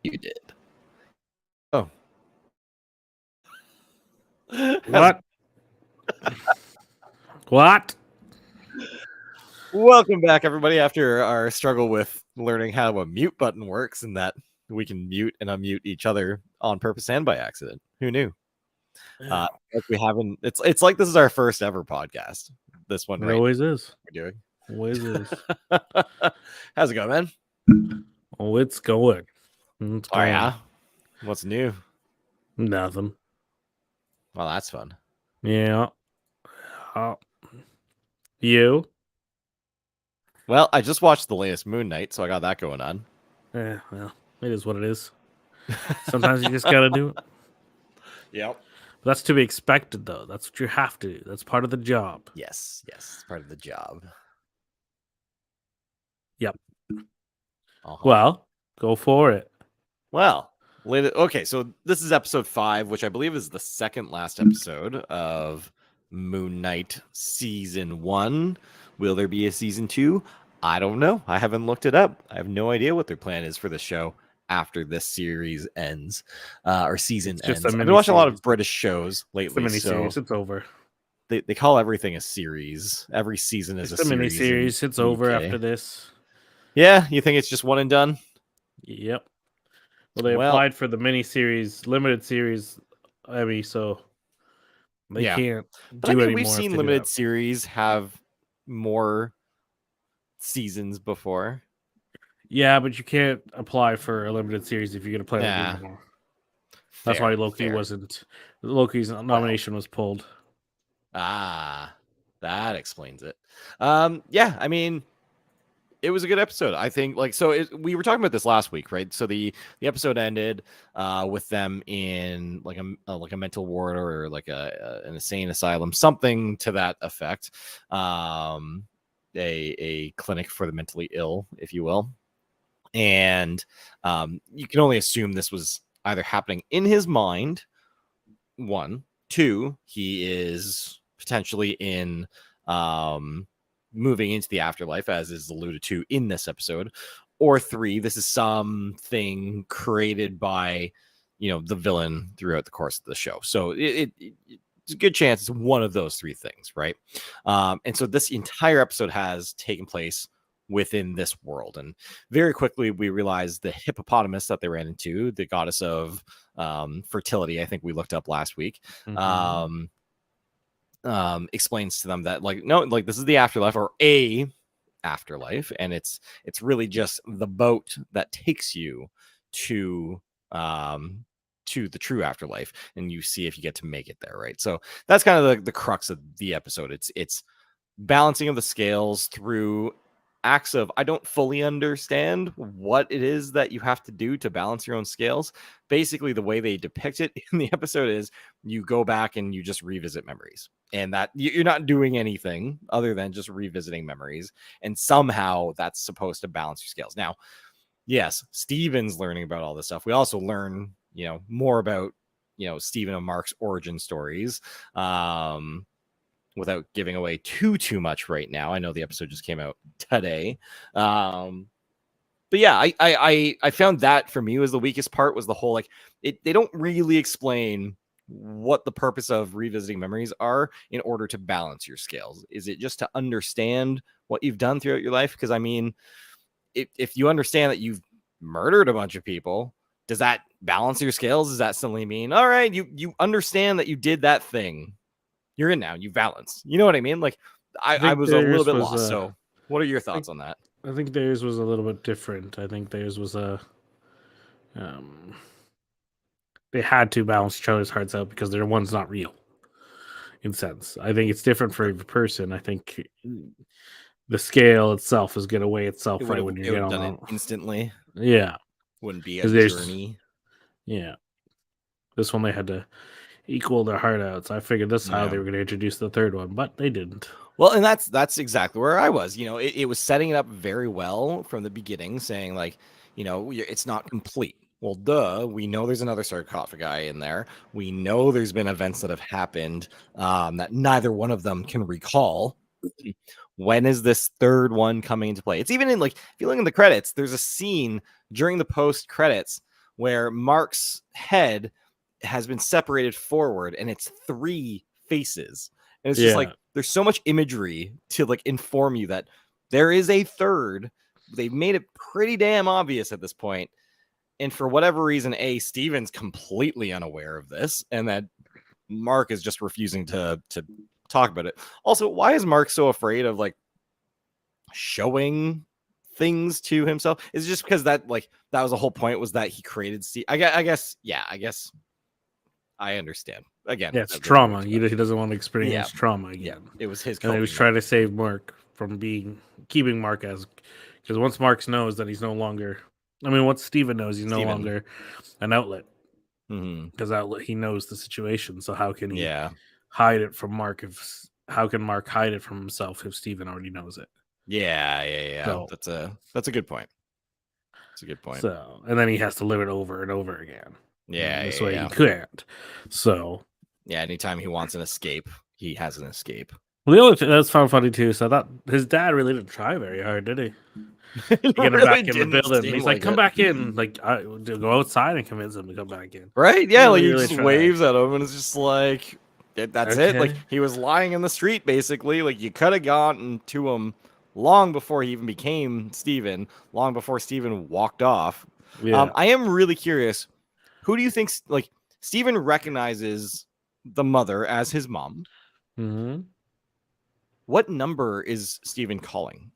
You did. Oh. What? What? Welcome back, everybody, after our struggle with learning how a mute button works and that we can mute and unmute each other on purpose and by accident. Who knew? Like we haven't. It's like this is our first ever podcast. This one, It right? always is. We're doing. Always is. How's it going, man? Oh, it's going. It's Oh going. yeah. What's new? Nothing. Well, that's fun. Yeah. You? Well, I just watched the latest Moon Knight, so I got that going on. Well, it is what it is. Sometimes you just gotta do it. Yep. But that's to be expected, though. That's what you have to do. That's part of the job. Yes, it's part of the job. Yep. Uh-huh. Well, go for it. Well, okay, so this is episode 5, which I believe is the second last episode of Moon Knight season 1. Will there be a season 2? I don't know. I haven't looked it up. I have no idea what their plan is for the show after this series ends, or season ends. I've been watching a lot of British shows lately. It's a miniseries. So it's over. They call everything a series. Every season is a series. Miniseries. It's over after this. Yeah, you think it's just one and done? Yep. Well, they applied for the miniseries, limited series Emmy, so they can't do anymore. We've seen limited series have more seasons before. Yeah, but you can't apply for a limited series if you're going to play it anymore. That's why Loki wasn't. Loki's nomination was pulled. Ah, that explains it. Yeah, I mean, it was a good episode. I think, we were talking about this last week, right? So the episode ended with them in like a mental ward or like an insane asylum, something to that effect. A clinic for the mentally ill, if you will. And you can only assume this was either happening in his mind. 1, 2, he is potentially in moving into the afterlife, as is alluded to in this episode, or 3, this is something created by the villain throughout the course of the show. So it's a good chance it's one of those 3 things, right? And so this entire episode has taken place within this world, and very quickly we realized the hippopotamus that they ran into, the goddess of fertility, I think we looked up last week, explains to them that this is the afterlife, or a afterlife, and it's really just the boat that takes you to the true afterlife, and you see if you get to make it there, right? So that's kind of the crux of the episode. It's balancing of the scales through acts of, I don't fully understand what it is that you have to do to balance your own scales. Basically, the way they depict it in the episode is you go back and you just revisit memories, and that you're not doing anything other than just revisiting memories, and somehow that's supposed to balance your scales. Now, yes, Steven's learning about all this stuff. We also learn more about Steven and Mark's origin stories, without giving away too much right now. I know the episode just came out today. But yeah, I found that for me was the weakest part, was the whole, they don't really explain what the purpose of revisiting memories are in order to balance your scales. Is it just to understand what you've done throughout your life? Because I mean, if you understand that you've murdered a bunch of people, does that balance your scales? Does that suddenly mean, all right, you understand that you did that thing, you're in now, you balance? You know what I mean? I was a little bit lost. So what are your thoughts on that? I think theirs was a little bit different. I think theirs was they had to balance each other's hearts out because their one's not real, in sense. I think it's different for every person. I think the scale itself is going to weigh itself right when you're getting done it instantly. Yeah, wouldn't be a journey. Yeah, this one they had to equal their heart out. So I figured this is how they were going to introduce the third one, but they didn't. Well, and that's exactly where I was. It was setting it up very well from the beginning, saying it's not complete. Well, duh, we know there's another sarcophagi in there. We know there's been events that have happened that neither one of them can recall. When is this third one coming into play? It's even in, if you look in the credits, there's a scene during the post credits where Mark's head has been separated forward and it's 3 faces. And it's just like there's so much imagery to like inform you that there is a third. They've made it pretty damn obvious at this point. And for whatever reason, Steven's completely unaware of this, and that Mark is just refusing to talk about it. Also, why is Mark so afraid of like showing things to himself? Is it just because that was the whole point, was that he created Steve? I guess I understand. Again, it's trauma. He doesn't want to experience trauma again. Yeah, it was his. And he was trying to save Mark from keeping Mark as, because once Mark knows that he's no longer. I mean, once Steven knows he's no longer an outlet, because he knows the situation. So how can he hide it from Mark? How can Mark hide it from himself if Steven already knows it? Yeah. So, that's a good point. That's a good point. So, and then he has to live it over and over again. Yeah, this way he can't. So, anytime he wants an escape, he has an escape. Well, the other thing that's funny too. So that his dad really didn't try very hard, did he? Get him back in the building. He's like, "Come back in!" Like, go outside and convince him to come back in. Right? Yeah, like he just waves at him, and it's just like, that's it. Like he was lying in the street, basically. Like you could have gotten to him long before he even became Steven, long before Steven walked off. Yeah. I am really curious. Who do you think, like, Steven recognizes the mother as his mom? Mm-hmm. What number is Steven calling?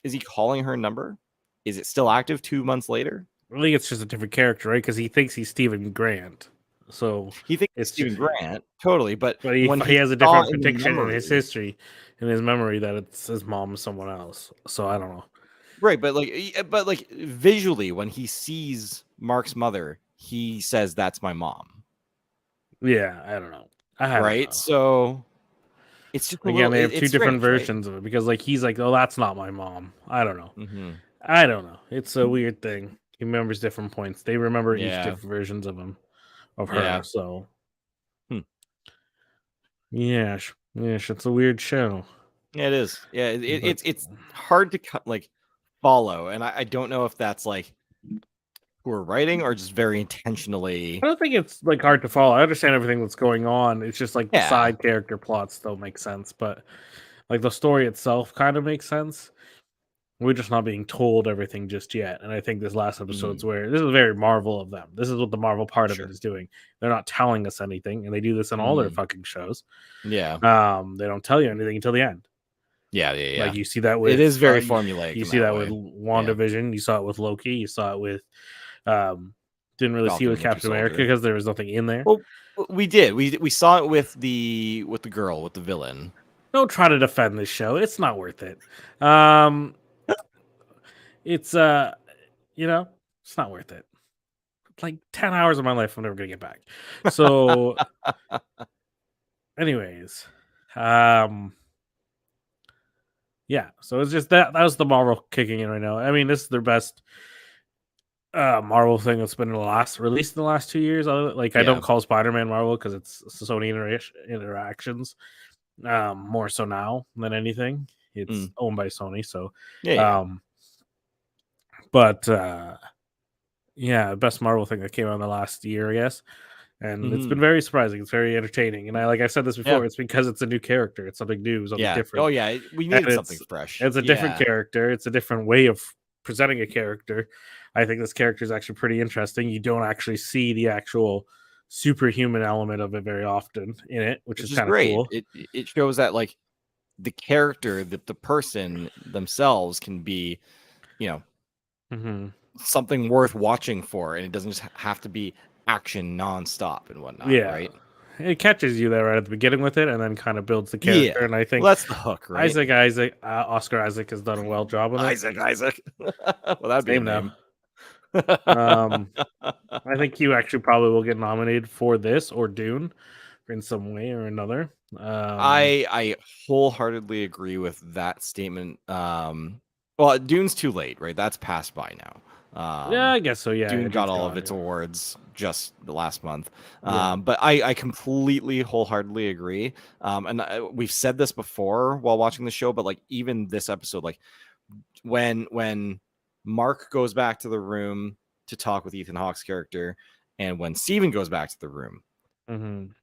Is he calling her number? Is it still active 2 months later? I think it's just a different character, right? Because he thinks he's Stephen Grant. So he thinks it's Stephen Grant, totally. But he has a different prediction in his history, in his memory, that it's his mom or someone else. So I don't know. Right, but like visually, when he sees Mark's mother, he says, "That's my mom." Yeah, I don't know. Right, know. So it's just again, they have two different versions of it, because like he's like, "Oh, that's not my mom." I don't know. I don't know. It's a weird thing. He remembers different points. They remember each different versions of him, of her. Yeah. So, yeah, it's a weird show. Yeah, it is. Yeah, it's hard to follow, and I don't know if that's like who are writing or just very intentionally. I don't think it's like hard to follow. I understand everything that's going on. It's just like the side character plots don't make sense, but like the story itself kind of makes sense. We're just not being told everything just yet. And I think this last episode's where this is very Marvel of them. This is what the Marvel part of it is doing. They're not telling us anything, and they do this in all their fucking shows. Yeah. They don't tell you anything until the end. Yeah. Like you see that with, it is very formulaic. You see that with WandaVision. You saw it with Loki. You saw it with didn't really see it with Captain America because there was nothing in there. Well, we did. We saw it with the girl, with the villain. Don't try to defend this show. It's not worth it. It's it's not worth it. Like 10 hours of my life I'm never gonna get back. So anyways, yeah, so it's just that was the Marvel kicking in right now. I mean, this is their best Marvel thing that's been released in the last 2 years. I don't call Spider-Man Marvel because it's Sony interactions, more so now than anything. It's owned by Sony, so but best Marvel thing that came out in the last year, I guess. And it's been very surprising. It's very entertaining. And I said this before, it's because it's a new character. It's something new, something different. Oh, yeah. We needed something fresh. It's a different character. It's a different way of presenting a character. I think this character is actually pretty interesting. You don't actually see the actual superhuman element of it very often in it, which is kind of cool. It shows that like the character, that the person themselves can be, something worth watching for, and it doesn't just have to be action nonstop and whatnot. Right? It catches you there right at the beginning with it, and then kind of builds the character. And I think that's the hook, right? Oscar Isaac has done a well job with it. Isaac. Well, that'd be a name. I think you actually probably will get nominated for this or Dune in some way or another. I wholeheartedly agree with that statement. Well, Dune's too late, right? That's passed by now. Yeah, I guess so. Yeah, Dune got all of its awards just the last month. But I completely, wholeheartedly agree. And we've said this before while watching the show, but like even this episode, like when Mark goes back to the room to talk with Ethan Hawke's character, and when Steven goes back to the room,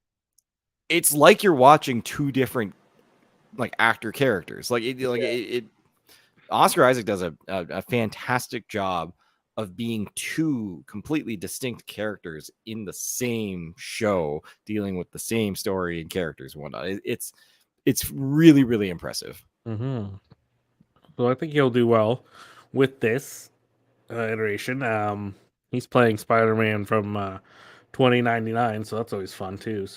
it's like you're watching two different like actor characters. Oscar Isaac does a fantastic job of being two completely distinct characters in the same show, dealing with the same story and characters and whatnot. It's really, really impressive. So I think he'll do well with this iteration. He's playing Spider-Man from 2099, so that's always fun too.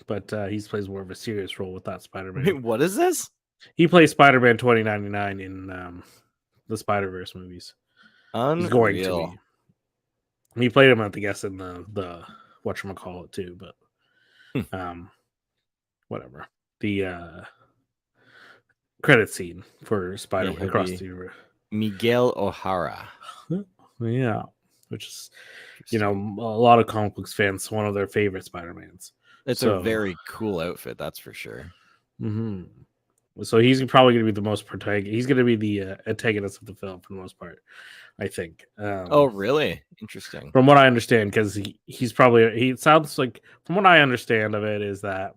But he plays more of a serious role with that Spider-Man. Wait, what is this? He plays Spider-Man 2099 in the Spider-Verse movies. Unreal. He's going to be. He played him, I guess, in the whatchamacallit too, but whatever. The credit scene for Spider-Man across the universe. Miguel O'Hara. Yeah. Which is, a lot of comic books fans, one of their favorite Spider-Mans. It's a very cool outfit, that's for sure. So he's probably going to be the most protagonist. He's going to be the antagonist of the film for the most part, I think. Oh, really? Interesting. From what I understand, because he's probably, it sounds like, from what I understand of it, is that,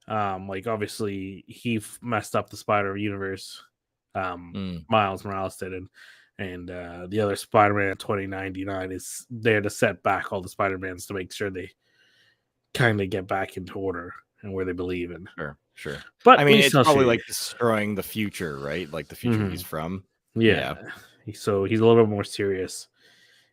like, obviously, he messed up the Spider Universe. Miles Morales did, and the other Spider-Man 2099 is there to set back all the Spider-Mans to make sure they kind of get back into order and where they believe in. Sure. But I mean, it's probably like destroying the future, right? Like the future he's from. Yeah. So he's a little bit more serious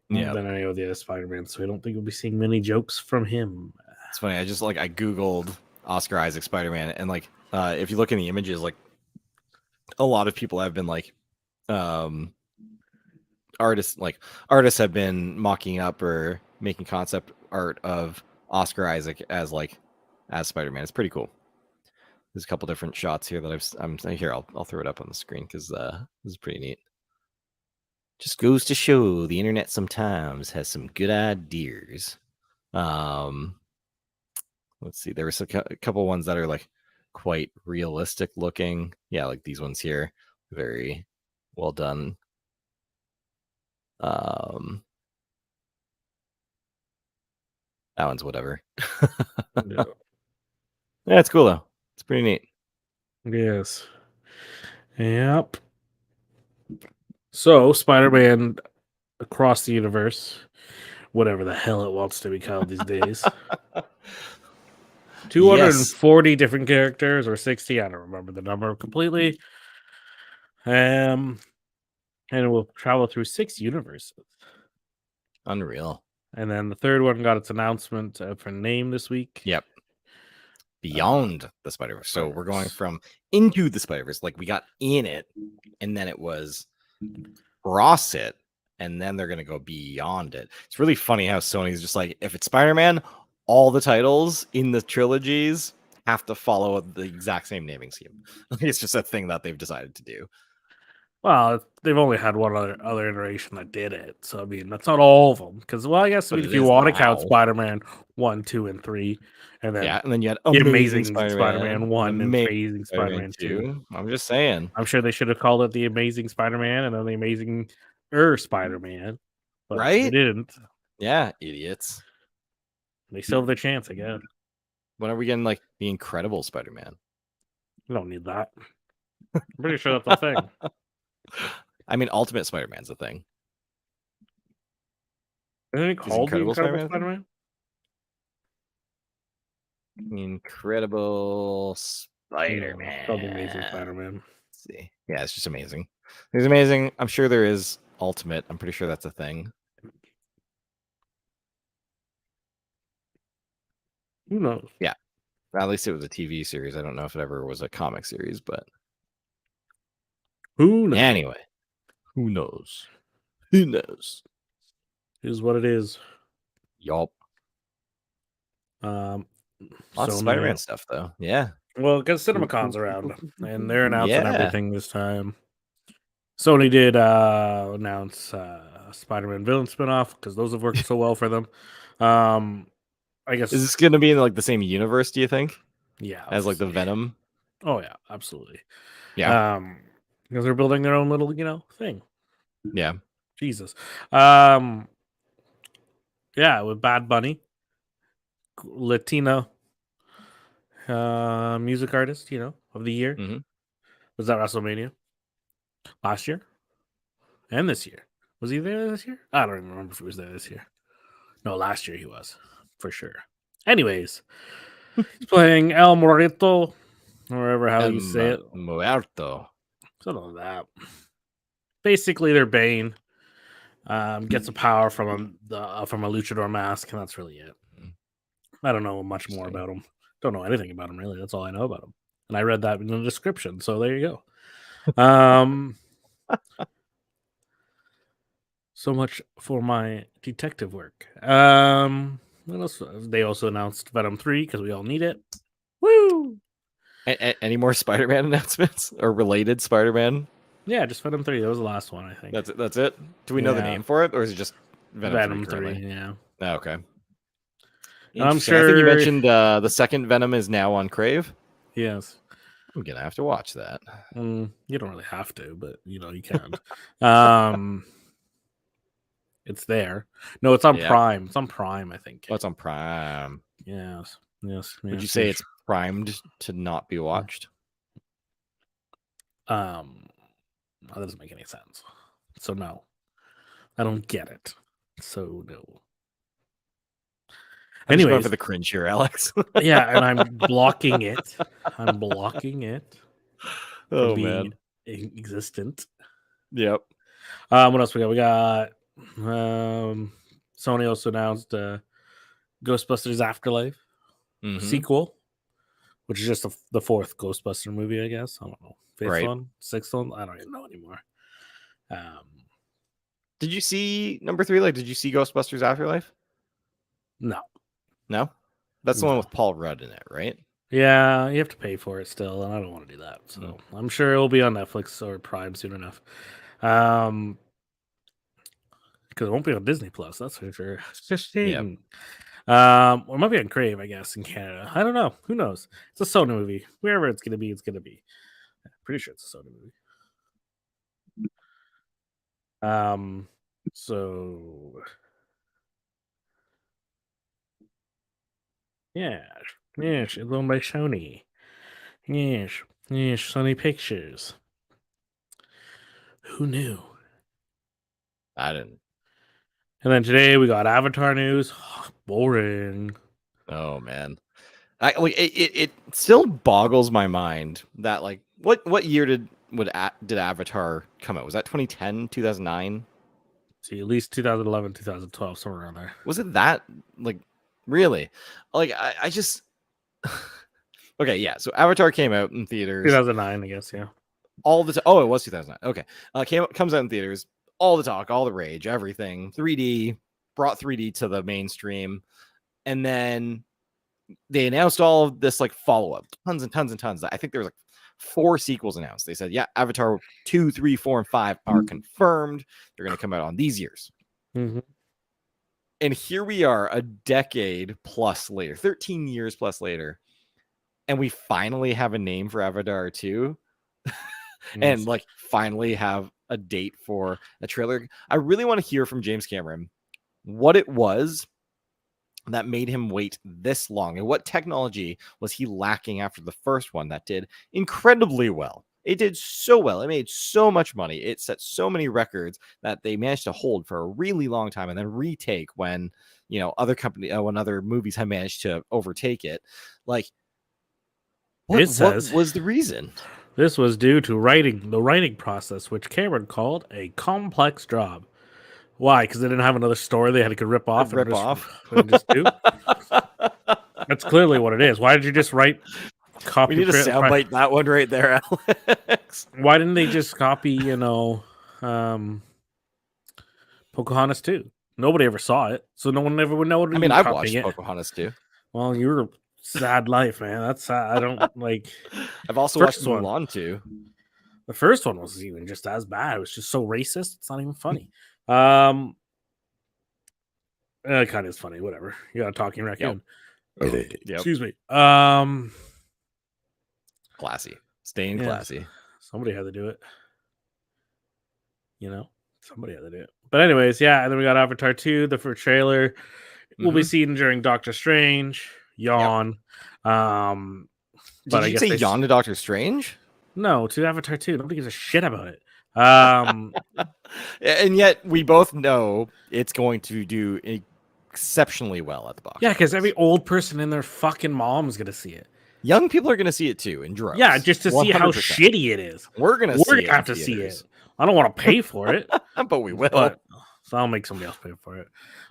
than any of the other Spider-Man. So I don't think we'll be seeing many jokes from him. It's funny. I Googled Oscar Isaac Spider-Man, and like if you look in the images, like a lot of people have been like artists have been mocking up or making concept art of Oscar Isaac as Spider-Man. It's pretty cool. There's a couple different shots here that I'm here. I'll throw it up on the screen because this is pretty neat. Just goes to show the internet sometimes has some good ideas. Let's see. There was a couple ones that are like quite realistic looking. Yeah, like these ones here, very well done. That one's whatever. Yeah, it's cool though. It's pretty neat. Yes. Yep. So Spider-Man across the universe, whatever the hell it wants to be called these days. 240 different characters or 60, I don't remember the number completely. And it will travel through 6 universes. Unreal. And then the third one got its announcement for name this week. Yep. Beyond the Spider-Verse. So we're going from into the Spider-Verse. Like we got in it, and then it was cross it, and then they're going to go beyond it. It's really funny how Sony's just like, if it's Spider-Man, all the titles in the trilogies have to follow the exact same naming scheme. It's just a thing that they've decided to do. Well, they've only had one other iteration that did it. So, I mean, that's not all of them. Because, well, I guess if you want to count Spider-Man 1, 2, and 3, and then and then you had Amazing Spider-Man 1 and Amazing Spider-Man 2. I'm just saying. I'm sure they should have called it the Amazing Spider-Man and then the Amazing Spider-Man. But right? They didn't. Yeah, idiots. They still have their chance again. When are we getting like the Incredible Spider-Man? We don't need that. I'm pretty sure that's a thing. I mean, Ultimate Spider-Man's a thing. Isn't it called the Incredible Spider-Man? Incredible Spider-Man. It's called the Amazing Spider-Man. Let's see. Yeah, it's just amazing. It's amazing. I'm sure there is Ultimate. I'm pretty sure that's a thing. Who knows? Yeah. At least it was a TV series. I don't know if it ever was a comic series, but who knows? Anyway, who knows? Who knows? Is what it is. Yup. Lots of Spider-Man stuff, though. Yeah. Well, because CinemaCon's around, and they're announcing everything this time. Sony did announce Spider-Man villain spinoff because those have worked so well for them. I guess is this going to be in like the same universe? Do you think? Yeah, as like the Venom. Oh yeah, absolutely. Yeah. Because they're building their own little, thing. Yeah. Jesus. Yeah, with Bad Bunny, Latino music artist, of the year. Hmm. Was that WrestleMania last year and this year? Was he there this year? I don't even remember if he was there this year. No, last year he was for sure. Anyways, he's playing El Morito, or whatever how you say it. Muerto. Something like that. Basically, they're Bane. Gets a power from from a luchador mask, and that's really it. I don't know much more about him. Don't know anything about him really. That's all I know about him. And I read that in the description, so there you go. So much for my detective work. What else? They also announced Venom 3 because we all need it. Woo! Any more Spider-Man announcements or related Spider-Man? Yeah, just Venom 3. That was the last one, I think. That's it. That's it. Do we know the name for it, or is it just Venom 3 currently? yeah. Oh, okay. I'm Interesting. I think you sure. mentioned the second Venom is now on Crave. Yes. I'm gonna have to watch that. You don't really have to, but you can. It's there. No, it's on Prime. It's on Prime, I think. Oh, it's on Prime. Yes. Would you say it's primed to not be watched? That doesn't make any sense. So no, I don't get it. So no. I'm just going for the cringe here, Alex. Yeah, and I'm blocking it. I'm blocking it from being existent. Yep. What else we got? We got Sony also announced Ghostbusters Afterlife sequel, which is just the fourth Ghostbuster movie, I guess. I don't know. Fifth one? Sixth one? I don't even know anymore. Did you see number 3? Like, did you see Ghostbusters Afterlife? No. That's the one with Paul Rudd in it, right? Yeah, you have to pay for it still, and I don't want to do that. So I'm sure it'll be on Netflix or Prime soon enough. Because it won't be on Disney Plus, that's for sure. Yeah. Or it might be on Crave, I guess, in Canada. I don't know. Who knows? It's a Sony movie. Wherever it's gonna be, it's gonna be. I'm pretty sure it's a Sony movie. So yeah, it's owned by Sony. Yes, Sony Pictures. Who knew? I didn't. And then today we got Avatar news. Boring. Oh man, it still boggles my mind that like what year did Avatar come out? Was that 2010, 2009? See, at least 2011, 2012, somewhere around there. Was it that like really? Like I just okay, yeah. So Avatar came out in theaters 2009, I guess. Yeah. All the it was 2009. Okay, comes out in theaters. All the talk, all the rage, everything. 3D brought 3D to the mainstream, and then they announced all of this like follow up, tons and tons and tons. I think there was like 4 sequels announced. They said, yeah, Avatar 2, 3, 4, and 5 are confirmed. They're going to come out on these years. Mm-hmm. And here we are, a decade plus later, 13 years plus later, and we finally have a name for Avatar 2. And like finally have a date for a trailer. I really want to hear from James Cameron what it was that made him wait this long, and what technology was he lacking after the first one that did incredibly well. It did so well. It made so much money. It set so many records that they managed to hold for a really long time and then retake when, when other movies have managed to overtake it. Like, what was the reason? This was due to the writing process, which Cameron called a complex job. Why? Because they didn't have another story they had to rip off. Just do? That's clearly what it is. Why did you just write copy? We need to soundbite that one right there, Alex. Why didn't they just copy, Pocahontas 2? Nobody ever saw it, so no one ever would know. I've watched Pocahontas 2. Well, you're a sad life, man. That's sad. I don't like. I've also watched Mulan 2. The first one was even just as bad. It was just so racist. It's not even funny. It kind of is funny. Whatever. You got a talking raccoon. Yep. Excuse me. Classy. Staying classy. Somebody had to do it. Somebody had to do it. But anyways, yeah. And then we got Avatar 2, the first trailer. will be Mhm. seen during Doctor Strange. Yep. Yawn. Um, but Did I you guess say they yawn to Doctor Strange? no to Avatar 2. Nobody gives a shit about it. Um, And yet we both know it's going to do exceptionally well at the box yeah, because every office. old person and their fucking mom is gonna see it. Young people are going to see it too in Yeah, droves. just to see how 100%. shitty it is. We're going to We're see gonna it in have to see theaters. it. I don't want to pay for it, But we will. but so I'll make somebody else pay for it.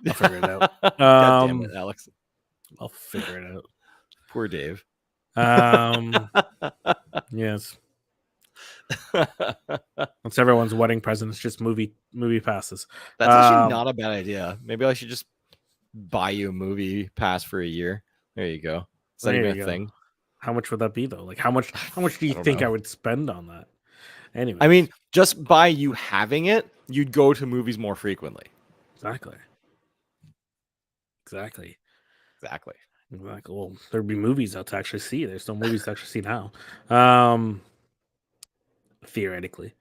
I'll figure it out. God damn it, Alex. I'll figure it out. Poor Dave. Yes. It's everyone's wedding present. It's just movie passes. That's actually not a bad idea. Maybe I should just buy you a movie pass for a year. There you go. Is that There even you a go. thing? How much would that be though? Like how much do you I don't think know. I would spend on that? Anyways. I mean, just by you having it, you'd go to movies more frequently. Exactly. Exactly. Well, there'd be movies out to actually see. There's no movies to actually see now. Theoretically.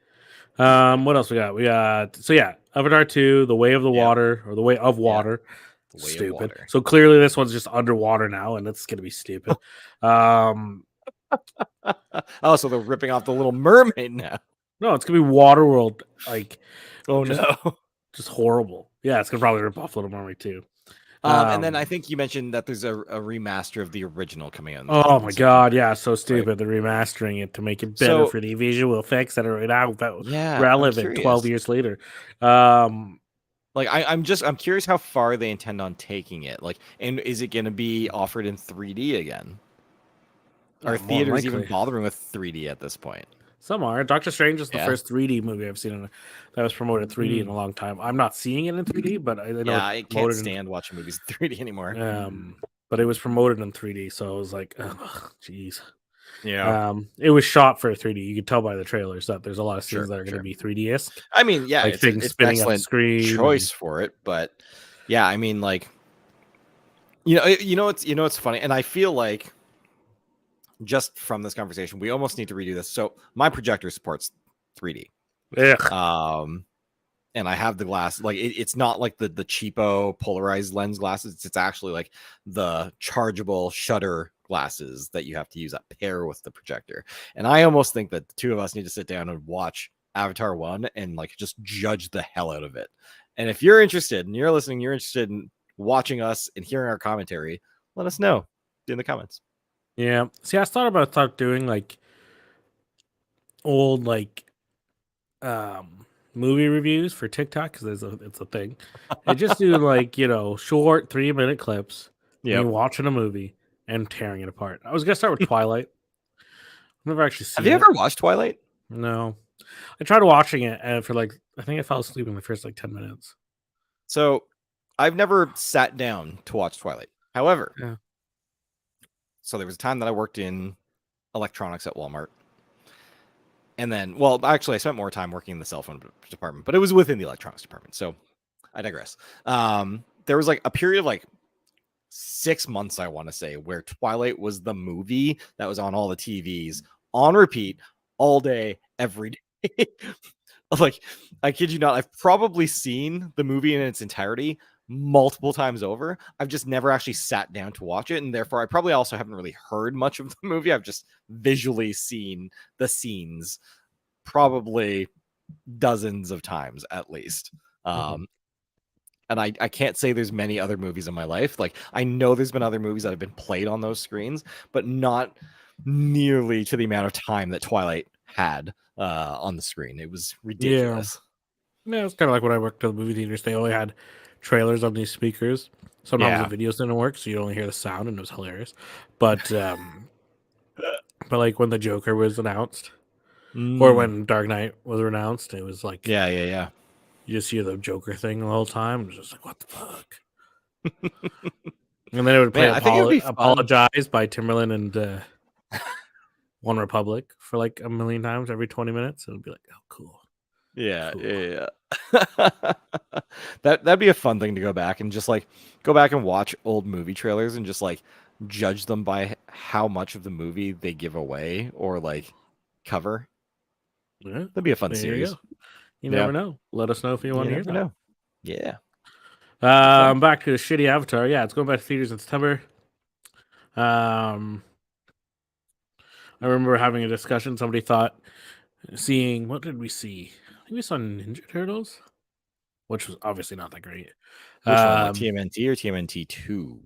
What else we got? We got Avatar 2, The Way of the Yep. Water, or The Way of Yep. Water. The Way of Stupid. Water. So clearly this one's just underwater now, and it's gonna be stupid. Oh, so they're ripping off the Little Mermaid now. No, it's gonna be Waterworld. Like, Oh just, no. just horrible. Yeah, it's gonna probably rip off Little Mermaid too. And then I think you mentioned that there's a remaster of the original coming out. Oh my god, yeah, so stupid. Right? They're remastering it to make it better for the visual effects that are now relevant 12 years later. Like I'm curious how far they intend on taking it. Like, and is it going to be offered in 3D again? Are theaters even bothering with 3D at this point? Some are. Doctor Strange is the first 3D movie I've seen that was promoted 3D in a long time. I'm not seeing it in 3D, but I know I can't stand watching movies in 3D anymore. But it was promoted in 3D, so I was like, oh, jeez. Yeah. It was shot for 3D. You could tell by the trailers that there's a lot of scenes that are going to be 3D-esque. I mean, yeah, like things spinning on the screen. Choice for it, but yeah, I mean, like, it's funny, and I feel like just from this conversation, we almost need to redo this. So my projector supports 3D. And I have the glass, like it's not like the cheapo polarized lens glasses. It's actually like the chargeable shutter glasses that you have to use that pair with the projector. And I almost think that the two of us need to sit down and watch Avatar 1 and like just judge the hell out of it. And if you're interested and you're listening, you're interested in watching us and hearing our commentary, let us know in the comments. Yeah. See, I thought about doing like old movie reviews for TikTok because it's a thing. And just do like short 3-minute clips. Yeah, watching a movie and tearing it apart. I was gonna start with Twilight. I've never actually seen it. Have you ever watched Twilight? No. I tried watching it and for like I think I fell asleep in the first like 10 minutes. So I've never sat down to watch Twilight. However, so there was a time that I worked in electronics at Walmart. And then, well, actually, I spent more time working in the cell phone department, but it was within the electronics department. So I digress. There was like a period of like 6 months, I want to say, where Twilight was the movie that was on all the TVs on repeat all day, every day. Like, I kid you not, I've probably seen the movie in its entirety multiple times over. I've just never actually sat down to watch it, and therefore I probably also haven't really heard much of the movie. I've just visually seen the scenes probably dozens of times at least. And I can't say there's many other movies in my life. Like, I know there's been other movies that have been played on those screens, but not nearly to the amount of time that Twilight had on the screen. It was ridiculous. Yeah, it's kind of like when I worked at the movie theaters. They only had trailers on these speakers. Sometimes the videos didn't work, so you only hear the sound, and it was hilarious. But but like when the Joker was announced, or when Dark Knight was announced, it was like yeah. You just hear the Joker thing the whole time. It's just like, what the fuck? And then it would play Apologize by Timberland and One Republic for like a million times every 20 minutes. It would be like, oh, cool. Yeah. That'd be a fun thing to go back and just like go back and watch old movie trailers and just like judge them by how much of the movie they give away or like cover. Yeah, that'd be a fun series. You never know. Let us know if you want to hear that. Yeah. Okay. Back to the shitty Avatar. Yeah, it's going back to theaters in September. Um, I remember having a discussion. Somebody thought seeing what did we see? I think we saw Ninja Turtles, which was obviously not that great. Which one, like Um, TMNT or TMNT 2?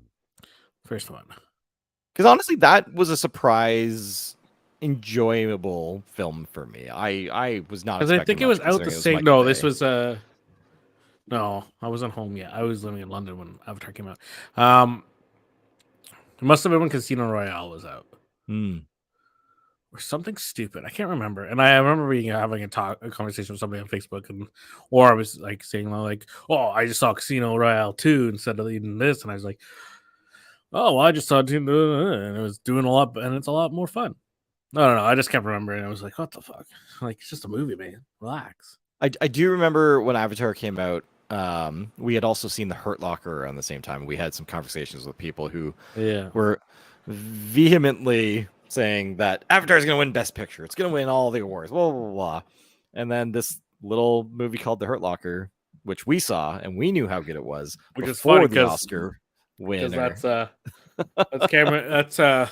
First one. Because honestly, that was a surprise, enjoyable film for me. I was not Because I expecting think it was much out the considering it was same. Michael No, this Bay. was no, I wasn't home yet. I was living in London when Avatar came out. Um, it must have been when Casino Royale was out. Hmm. Or something stupid. I can't remember. And I remember having a conversation with somebody on Facebook, or I was like saying like, "Oh, I just saw Casino Royale 2 instead of even this," and I was like, "Oh, well, I just saw 2, and it was doing a lot, and it's a lot more fun." I don't know. I just kept remembering. I was like, "What the fuck? Like, it's just a movie, man. Relax." I do remember when Avatar came out. We had also seen The Hurt Locker around the same time. We had some conversations with people who Yeah. were vehemently saying that Avatar is going to win Best Picture. It's going to win all the awards. Blah blah blah. And then this little movie called The Hurt Locker, which we saw and we knew how good it was Which is funny before the because Oscar winner. that's Cameron. That's what's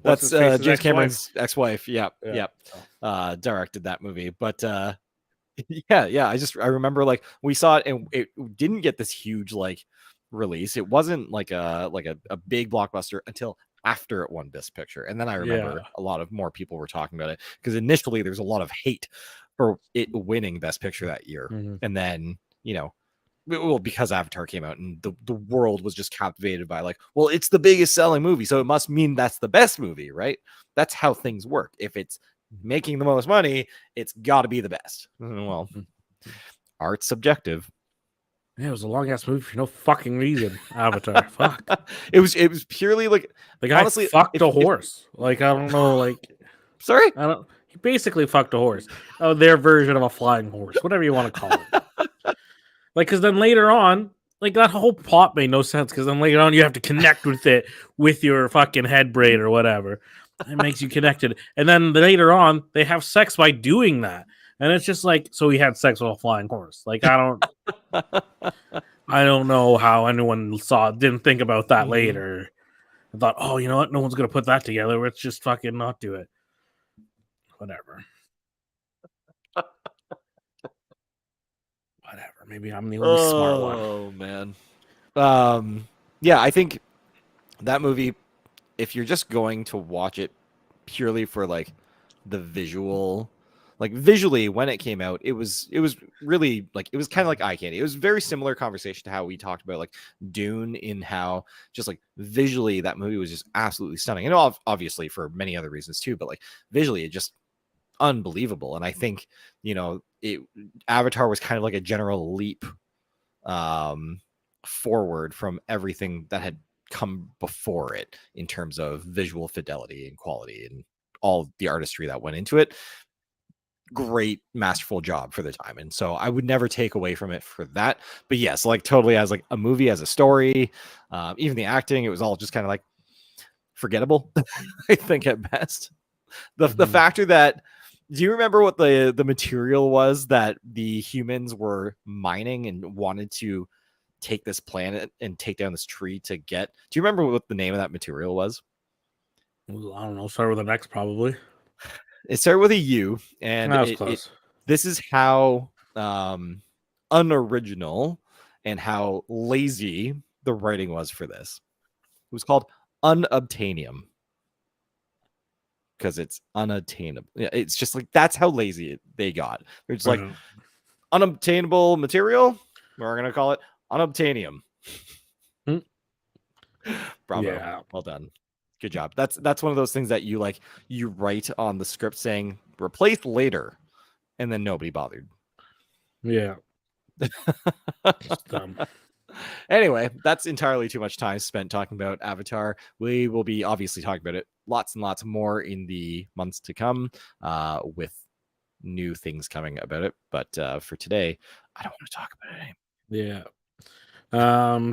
That's his face's James ex-wife. Cameron's ex-wife. Yep, Yeah. yep. Directed that movie, but yeah. I remember like we saw it and it didn't get this huge like release. It wasn't like a big blockbuster until after it won Best Picture, and then I remember Yeah. a lot of more people were talking about it because initially there's a lot of hate for it winning Best Picture that year, Mhm. and then well, because Avatar came out and the world was just captivated by like, well, it's the biggest selling movie, so it must mean that's the best movie, right? That's how things work. If it's making the most money, it's got to be the best. Well, art's subjective. Yeah, it was a long ass movie for no fucking reason. Avatar. Fuck. It was purely like The guy honestly, fucked a if horse. Like, I don't know. Like, sorry, I don't. He basically fucked a horse. Oh, their version of a flying horse, whatever you want to call it. Like, because then later on, like that whole plot made no sense. Because then later on, you have to connect with it with your fucking head braid or whatever. It makes you connected. And then later on, they have sex by doing that. And it's just like, so he had sex with a flying horse. Like, I don't know how anyone didn't think about that Mhm. later. I thought, oh, you know what? No one's gonna put that together. Let's just fucking not do it. Whatever. Whatever. Maybe I'm the only smart one. Oh man. Yeah, I think that movie, if you're just going to watch it purely for like the visual, like visually when it came out, it was really like it was kind of like eye candy. It was very similar conversation to how we talked about like Dune, in how just like visually that movie was just absolutely stunning, and obviously for many other reasons too, but like visually it just unbelievable. And I think it Avatar was kind of like a general leap um forward from everything that had come before it in terms of visual fidelity and quality and all the artistry that went into it. Great masterful job for the time, and so I would never take away from it for that. But yes, like totally as like a movie, as a story, even the acting, it was all just kind of like forgettable. I think at best. The factor that, do you remember what the material was that the humans were mining and wanted to take this planet and take down this tree to get? Do you remember what the name of that material was? I don't know. Start with an X, probably. It started with a U, and That was it close. this is how unoriginal and how lazy the writing was for this. It was called unobtainium because it's unattainable. Yeah, it's just like that's how lazy they got. They're just like unobtainable material. We're gonna call it unobtainium. Bravo. Yeah. Well done. Good job. That's one of those things that you write on the script saying replace later, and then nobody bothered. Yeah. It's dumb. Anyway, that's entirely too much time spent talking about Avatar. We will be obviously talking about it lots and lots more in the months to come, with new things coming about it. But for today, I don't want to talk about it anymore. Yeah.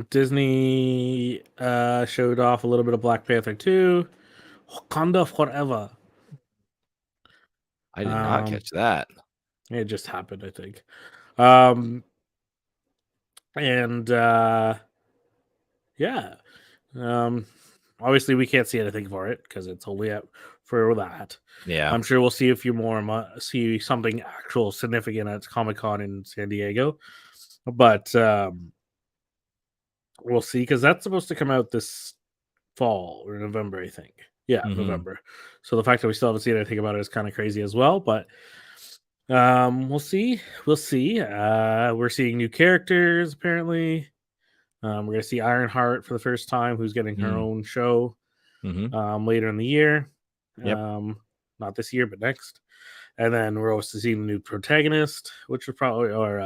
Disney showed off a little bit of Black Panther 2. Wakanda Forever. I did not catch that. It just happened, I think. Um And yeah, um, obviously we can't see anything for it because it's only out for that. Yeah. I'm sure we'll see a few more, see something actual significant at Comic Con in San Diego, but we'll see because that's supposed to come out this fall or November, I think. Yeah, Hmm. November. So the fact that we still haven't seen anything about it is kind of crazy as well. But we'll see. We'll see. We're seeing new characters apparently. We're gonna see Ironheart for the first time, who's getting her Mm. own show Hmm. later in the year. Yep. Not this year, but next. And then we're also seeing a new protagonist, which was probably or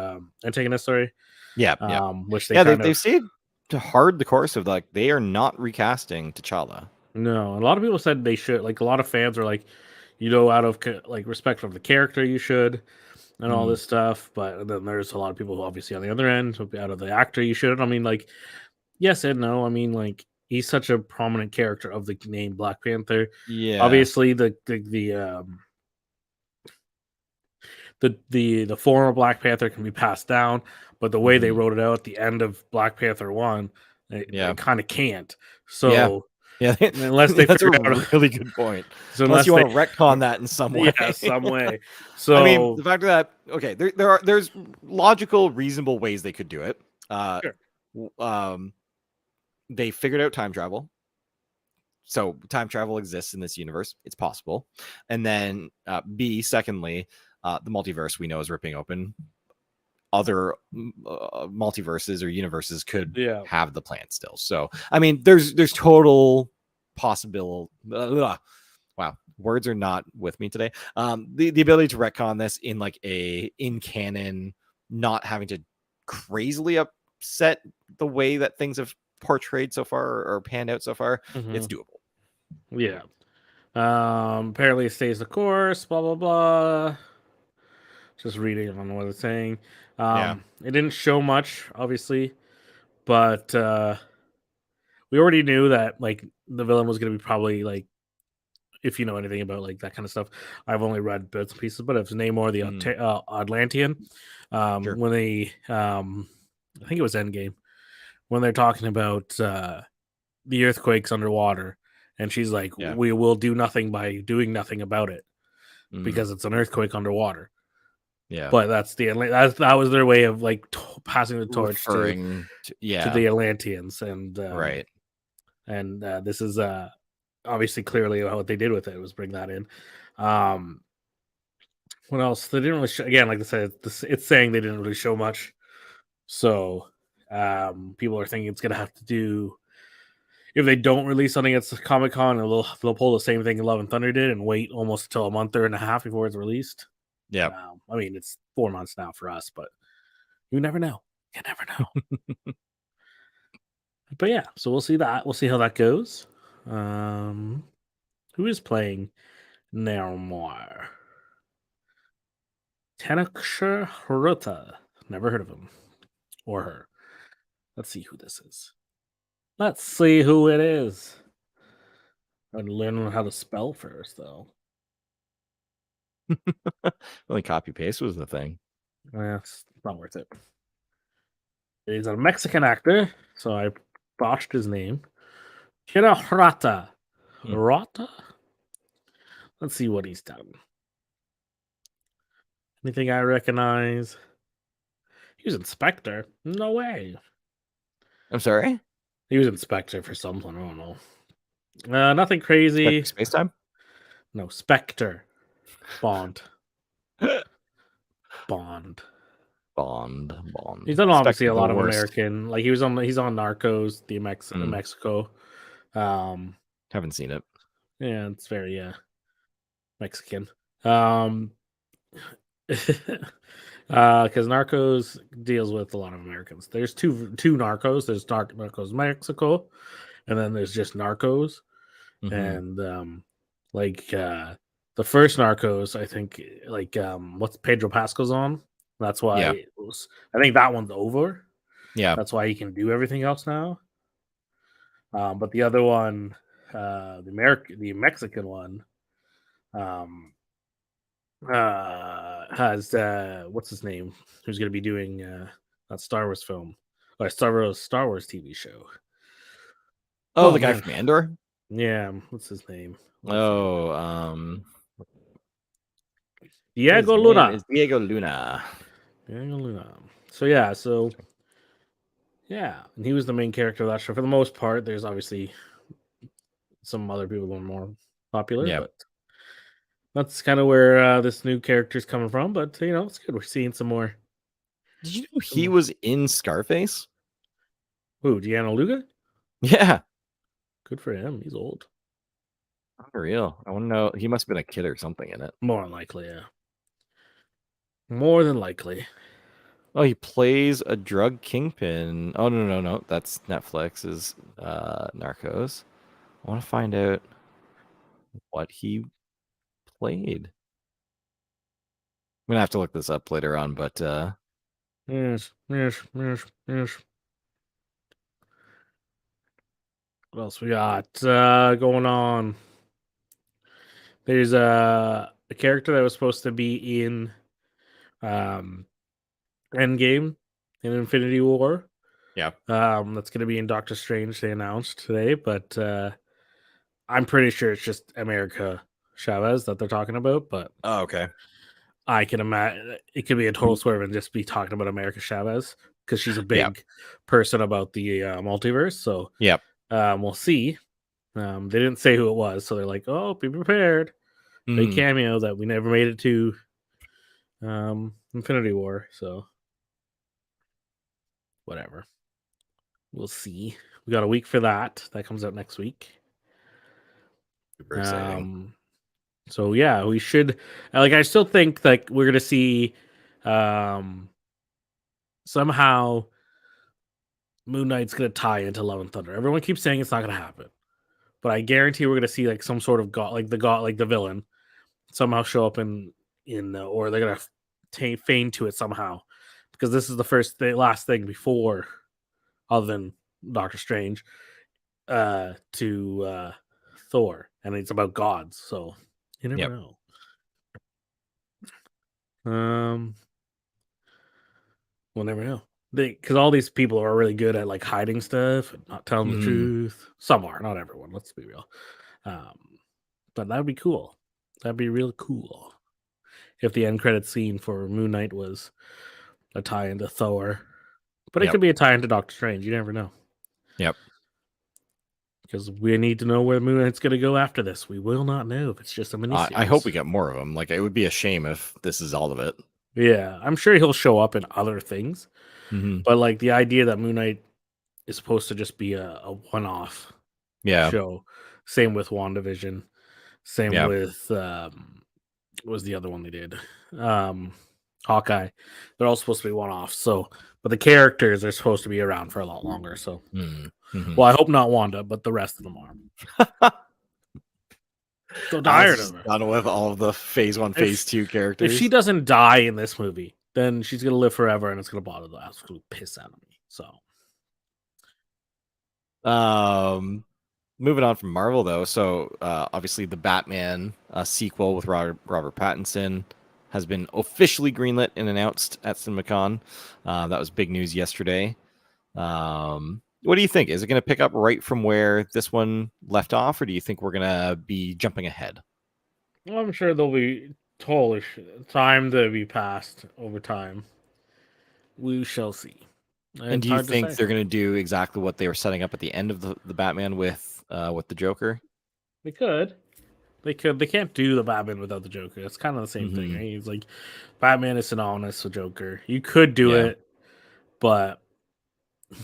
antagonist, sorry. Yeah. Yeah. Which they Yeah. kind They've of stayed to hard the course of like they are not recasting T'Challa. no. A lot of people said they should. Like a lot of fans are like, out of like respect of the character, you should, and all Mm. this stuff. But then there's a lot of people who obviously on the other end, out of the actor, you should. I mean, like, yes and no. I mean, like, he's such a prominent character of the name Black Panther. Yeah. Obviously, the former Black Panther can be passed down, but the way they Hmm. wrote it out at the end of Black Panther one, Yeah. it kind of can't. Yeah. So Yeah. unless they That's a figure out, really good point. so Unless unless you they, want to retcon that in some yeah, way. some way. I mean, the So fact that okay, there's logical, reasonable ways they could do it. sure. They figured out time travel, so time travel exists in this universe. It's possible. And then B, secondly, the multiverse we know is ripping open. Other multiverses or universes could Yeah. have the plan still. So I mean, there's total possible. Wow, words are not with me today. The ability to retcon this in like a in canon, not having to crazily upset the way that things have portrayed so far or panned out so far, Hmm. it's doable. Yeah. Apparently it stays the course, blah blah blah. Just reading on what it's saying. Yeah. It didn't show much, obviously, but we already knew that like the villain was gonna be probably like, if you know anything about like that kind of stuff. I've only read bits and pieces, but it's Namor the Mm, Atlantean. sure. When they I think it was Endgame, when they're talking about the earthquakes underwater, and she's like, Yeah. "We will do nothing by doing nothing about it Mm, because it's an earthquake underwater." yeah. But that's that was their way of like passing the torch Referring to, to yeah. the Atlanteans, Right. and this is obviously clearly what they did with it was bring that in. Um, what else? They didn't really show, again, like I said, it's saying they didn't really show much, so people are thinking it's gonna have to do, if they don't release something at Comic Con, they'll pull the same thing Love and Thunder did and wait almost until a month or and a half before it's released. Yeah. I mean, it's 4 months now for us, but you never know. You never know. But yeah, so we'll see that. We'll see how that goes. Um, who is playing Nearmore? Tanaksha Haruta. Never heard of him or her. Let's see who this is. Let's see who it is. I'm learning how to spell first, though. Only copy paste was the thing. Yeah, it's not worth it. He's a Mexican actor, so I botched his name. Kira Rata. Hmm. Rata? Let's see what he's done. Anything I recognize? He was Inspector. No way. I'm sorry. He was Inspector for something. I don't know. Nothing Spectre crazy. Space Time. No, Spectre. Bond. Bond. Bond. He's done obviously Spectre, a the lot of worst. American. Like he's on Narcos, Mm, Mexico. Um, haven't seen it. yeah, it's very Mexican. Um, because Narcos deals with a lot of Americans. There's two Narcos. There's Narcos Mexico, and then there's just Narcos. Hmm. And like the first Narcos, I think like what's Pedro Pascal's on. That's why Yeah. I think that one's over. Yeah. That's why he can do everything else now. But the other one, the Mexican one, um, has what's his name? Who's going to be doing that Star Wars film? by Star Wars TV show. Oh, Oh the guy man, from Andor. yeah, what's his name? Oh, his Diego name Luna. is Diego Luna. Diego Luna. So and he was the main character of that show for the most part. There's obviously some other people that are more popular, Yeah. but that's kind of where this new character is coming from. But it's good. We're seeing some more. Did you know he was in Scarface? Ooh, Deanna Luga? Yeah. Good for him. He's old. Unreal. I want to know. He must have been a kid or something in it. More than likely, yeah. More than likely. Oh, he plays a drug kingpin. Oh, no. That's Netflix's Narcos. I want to find out what he played. I'm gonna have to look this up later on, but Yes. What else we got going on? There's a character that was supposed to be in um, Endgame in Infinity War. yeah. That's going to be in Doctor Strange. They announced today, but I'm pretty sure it's just America Chavez that they're talking about. But Oh, okay. I can imagine it could be a total swerve and just be talking about America Chavez because she's a Yeah. big person about the multiverse. So Yep. we'll see. They didn't say who it was, so they're like, "Oh, be prepared." Big Mm, cameo that we never made it to Infinity War. So whatever, we'll see. We got a week for that. That comes out next week. super exciting. So yeah, we should I still think like we're gonna see somehow Moon Knight's gonna tie into Love and Thunder. Everyone keeps saying it's not gonna happen. But I guarantee we're gonna see like some sort of god like the villain somehow show up in or they're gonna feign to it somehow. Because this is the last thing before other than Doctor Strange to Thor. And it's about gods, so you never Yep. know. Um, we'll never know. Because all these people are really good at like hiding stuff and not telling the Mm, truth. Some are, not everyone. Let's be real. Um, but that'd be cool. That'd be real cool if the end credit scene for Moon Knight was a tie into Thor. But it yep. could be a tie into Doctor Strange. You never know. Yep. Because we need to know where Moon Knight's going to go after this. We will not know if it's just a miniseries. I hope we get more of them. Like, it would be a shame if this is all of it. Yeah, I'm sure he'll show up in other things. Mm-hmm. But like the idea that Moon Knight is supposed to just be a one-off Yeah. show. Same with WandaVision. Same Yeah. with what was the other one they did? Hawkeye. They're all supposed to be one-offs. So, but the characters are supposed to be around for a lot longer. So, Mm-hmm. well, I hope not Wanda, but the rest of them are. So tired of her. Done with all of the phase 1, phase 2 characters. If she doesn't die in this movie, then she's gonna live forever, and it's gonna bother the absolute piss out of me. So, moving on from Marvel though, so obviously the Batman sequel with Robert Pattinson has been officially greenlit and announced at CinemaCon. That was big news yesterday. What do you think? Is it going to pick up right from where this one left off, or do you think we're going to be jumping ahead? well, I'm sure there'll be time to be passed over time. We shall see. And It's do you hard to think say. they're going to do exactly what they were setting up at the end of the Batman with the Joker? They could. They could. They can't do the Batman without the Joker. It's kind of the same thing, Mhm. right? It's like Batman is synonymous with Joker. You could do Yeah. it, but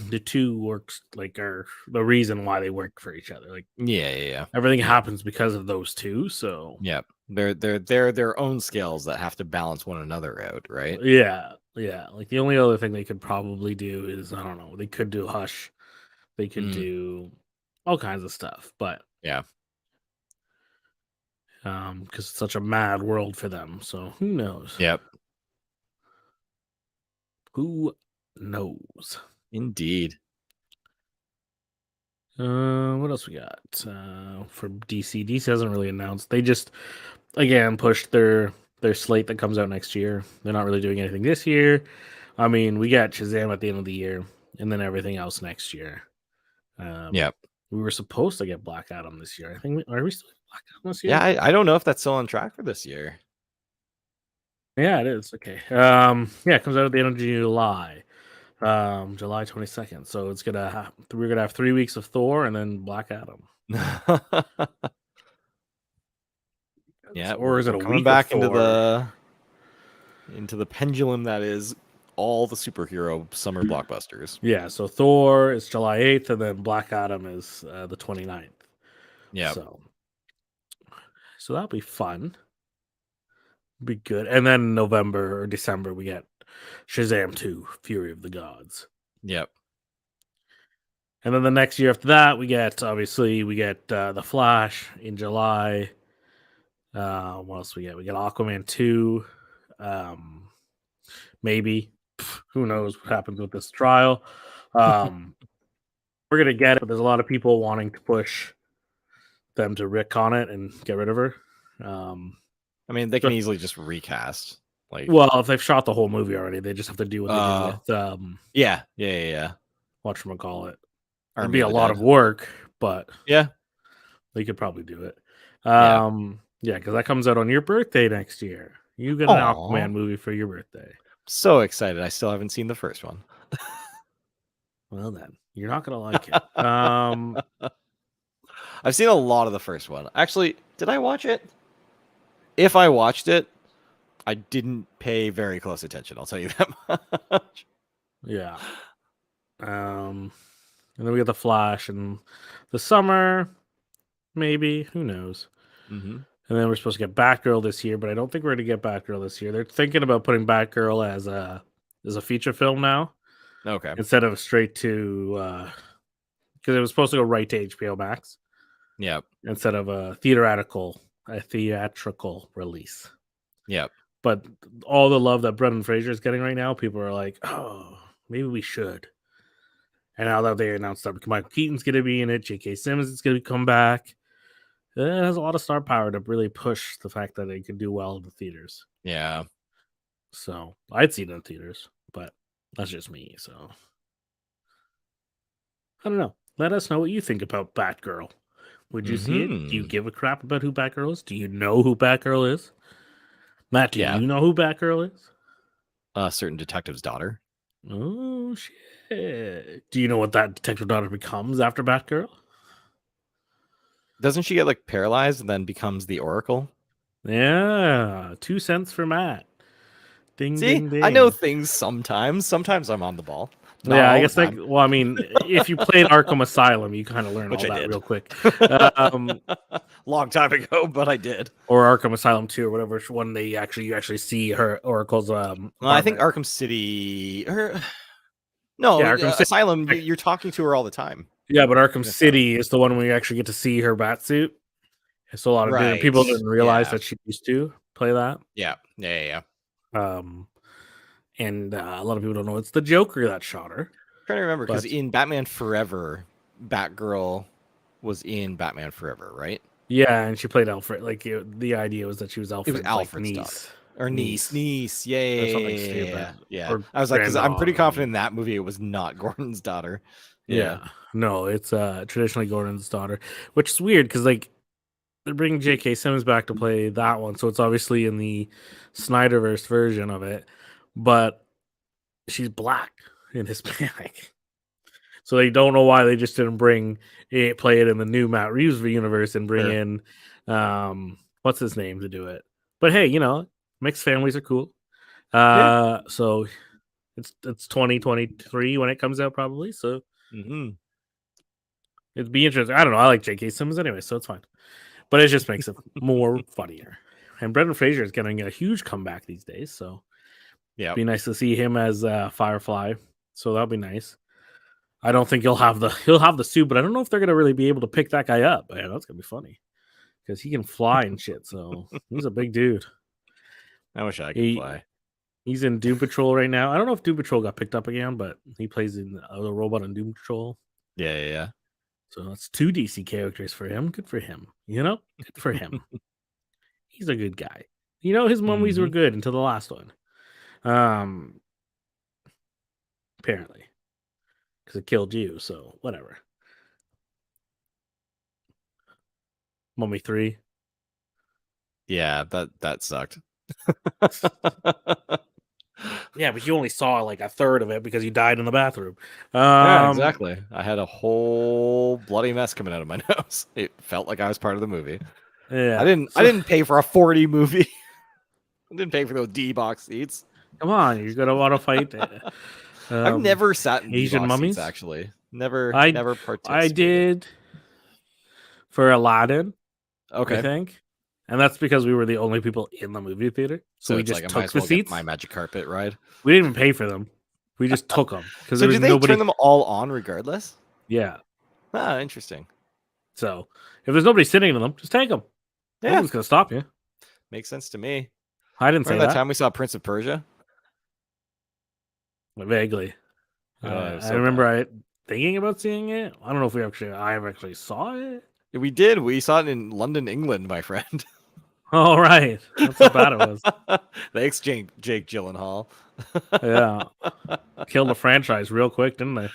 the two works like are the reason why they work for each other. Like Yeah. everything happens because of those two. So Yeah. They're their own scales that have to balance one another out, right? yeah. Like the only other thing they could probably do is I don't know. They could do Hush. They could do all kinds of stuff, but Yeah. because it's such a mad world for them. So who knows? Yep. Who knows? Indeed. What else we got for DC? DC hasn't really announced. They just again pushed their slate that comes out next year. They're not really doing anything this year. I mean, we got Shazam at the end of the year, and then everything else next year. Yep. We were supposed to get Black Adam this year. I think are we still Black Adam this year? Yeah, I don't know if that's still on track for this year. Yeah, it is. Okay. Yeah, it comes out at the end of July. July 22nd. So it's we're gonna have 3 weeks of Thor and then Black Adam. Yeah, Or is it we're a coming week of back into Thor? the pendulum that is all the superhero summer blockbusters. Yeah, so Thor is July 8th, and then Black Adam is the 29th. Yeah. So that'll be fun. Be good. And then November or December we get Shazam 2, Fury of the Gods. Yep. And then the next year after that we get The Flash in July. What else we get? We get Aquaman 2. Maybe. Who knows what happens with this trial. We're gonna get it, but there's a lot of people wanting to push them to retcon it and get rid of her. I mean, they can easily just recast. Like, well, if they've shot the whole movie already, they just have to do what they did with yeah. whatchamacallit. It'd Army be a of the lot Dead. of work, but Yeah, they could probably do it. Yeah. Yeah, because that comes out on your birthday next year. You get an Aquaman movie for your birthday. So excited! I still haven't seen the first one. Well, then you're not gonna like it. I've seen a lot of the first one. Actually, did I watch it? If I watched it, I didn't pay very close attention. I'll tell you that much. Yeah. And then we get The Flash in the summer, maybe. Who knows? Mm-hmm. And then we're supposed to get Batgirl this year, but I don't think we're going to get Batgirl this year. They're thinking about putting Batgirl as a feature film now. Okay. Instead of straight to because it was supposed to go right to HBO Max. Yep. Instead of a theatrical release. Yep. But all the love that Brendan Fraser is getting right now, people are like, oh, maybe we should. And now that they announced that Michael Keaton's going to be in it, J.K. Simmons is going to come back, it has a lot of star power to really push the fact that they can do well in the theaters. Yeah. So I'd see it in theaters, but that's just me. So I don't know. Let us know what you think about Batgirl. Would you see it? Do you give a crap about who Batgirl is? Do you know who Batgirl is? Matt, do you know who Batgirl is? A certain detective's daughter. Oh, shit. Do you know what that detective daughter becomes after Batgirl? Doesn't she get like paralyzed and then becomes the Oracle? Yeah. 2 cents for Matt. Ding, See, ding, ding. I know things sometimes. Sometimes I'm on the ball. Yeah, I guess well, I mean, if you played Arkham Asylum, you kind of learn all that real quick. Long time ago, but I did. Or Arkham Asylum 2 or whatever one you actually see her Oracle's I think Arkham City No, yeah, Arkham Asylum, you're talking to her all the time. Yeah, but Arkham City is the one where you actually get to see her bat suit. So a lot of people didn't realize that she used to play that. Yeah. And a lot of people don't know it's the Joker that shot her. I'm trying to remember because in Batman Forever, Batgirl was in Batman Forever, right? Yeah, and she played Alfred. Like the idea was that she was Alfred's, Alfred's niece. Or niece. Yeah. Or I was like, because I'm pretty confident in that movie it was not Gordon's daughter. Yeah. No, it's traditionally Gordon's daughter, which is weird because like they're bringing J.K. Simmons back to play that one, so it's obviously in the Snyderverse version of it, but she's black in Hispanic. So they don't know why they just didn't play it in the new Matt Reeves universe and bring in what's his name to do it. But hey, mixed families are cool. So it's 2023 when it comes out probably. So it'd be interesting. I don't know. I like J.K. Simmons anyway, so it's fine. But it just makes it more funnier. And Brendan Fraser is getting a huge comeback these days, so it'd be nice to see him as Firefly. So that'll be nice. I don't think he'll have the suit, but I don't know if they're gonna really be able to pick that guy up. Man, that's gonna be funny because he can fly and shit. So he's a big dude. I wish I could fly. He's in Doom Patrol right now. I don't know if Doom Patrol got picked up again, but he plays in the robot in Doom Patrol. Yeah. So that's 2 DC characters for him. Good for him. Good for him. He's a good guy. His movies were good until the last one. Apparently. because it killed you. So whatever. Mummy 3. Yeah, that sucked. Yeah, but you only saw like a third of it because you died in the bathroom. Yeah, exactly. I had a whole bloody mess coming out of my nose. It felt like I was part of the movie. Yeah. I didn't pay for a 40 movie. I didn't pay for those D box seats. Come on, you're gonna want to fight I've never sat in D Asian box seats mummies. actually. Never I never I participated. did for Aladdin, I Okay. think, and that's because we were the only people in the movie theater, so So we it's like just I might took as the well get seats. my magic carpet ride. We didn't even pay for them. We just took them because So there was did they turn nobody. them all on regardless? Yeah. Ah, interesting. So if there's nobody sitting in them, just take them. Yeah, Nobody's gonna stop you. makes sense to me. I didn't say Remember that that. time we saw Prince of Persia? Vaguely. Oh, it was I so remember bad. thinking about seeing it. I don't know if I actually saw it. We did. We saw it in London, England, my friend. All right, that's how bad it was. Thanks, Jake Gyllenhaal. Yeah, killed the franchise real quick, didn't they?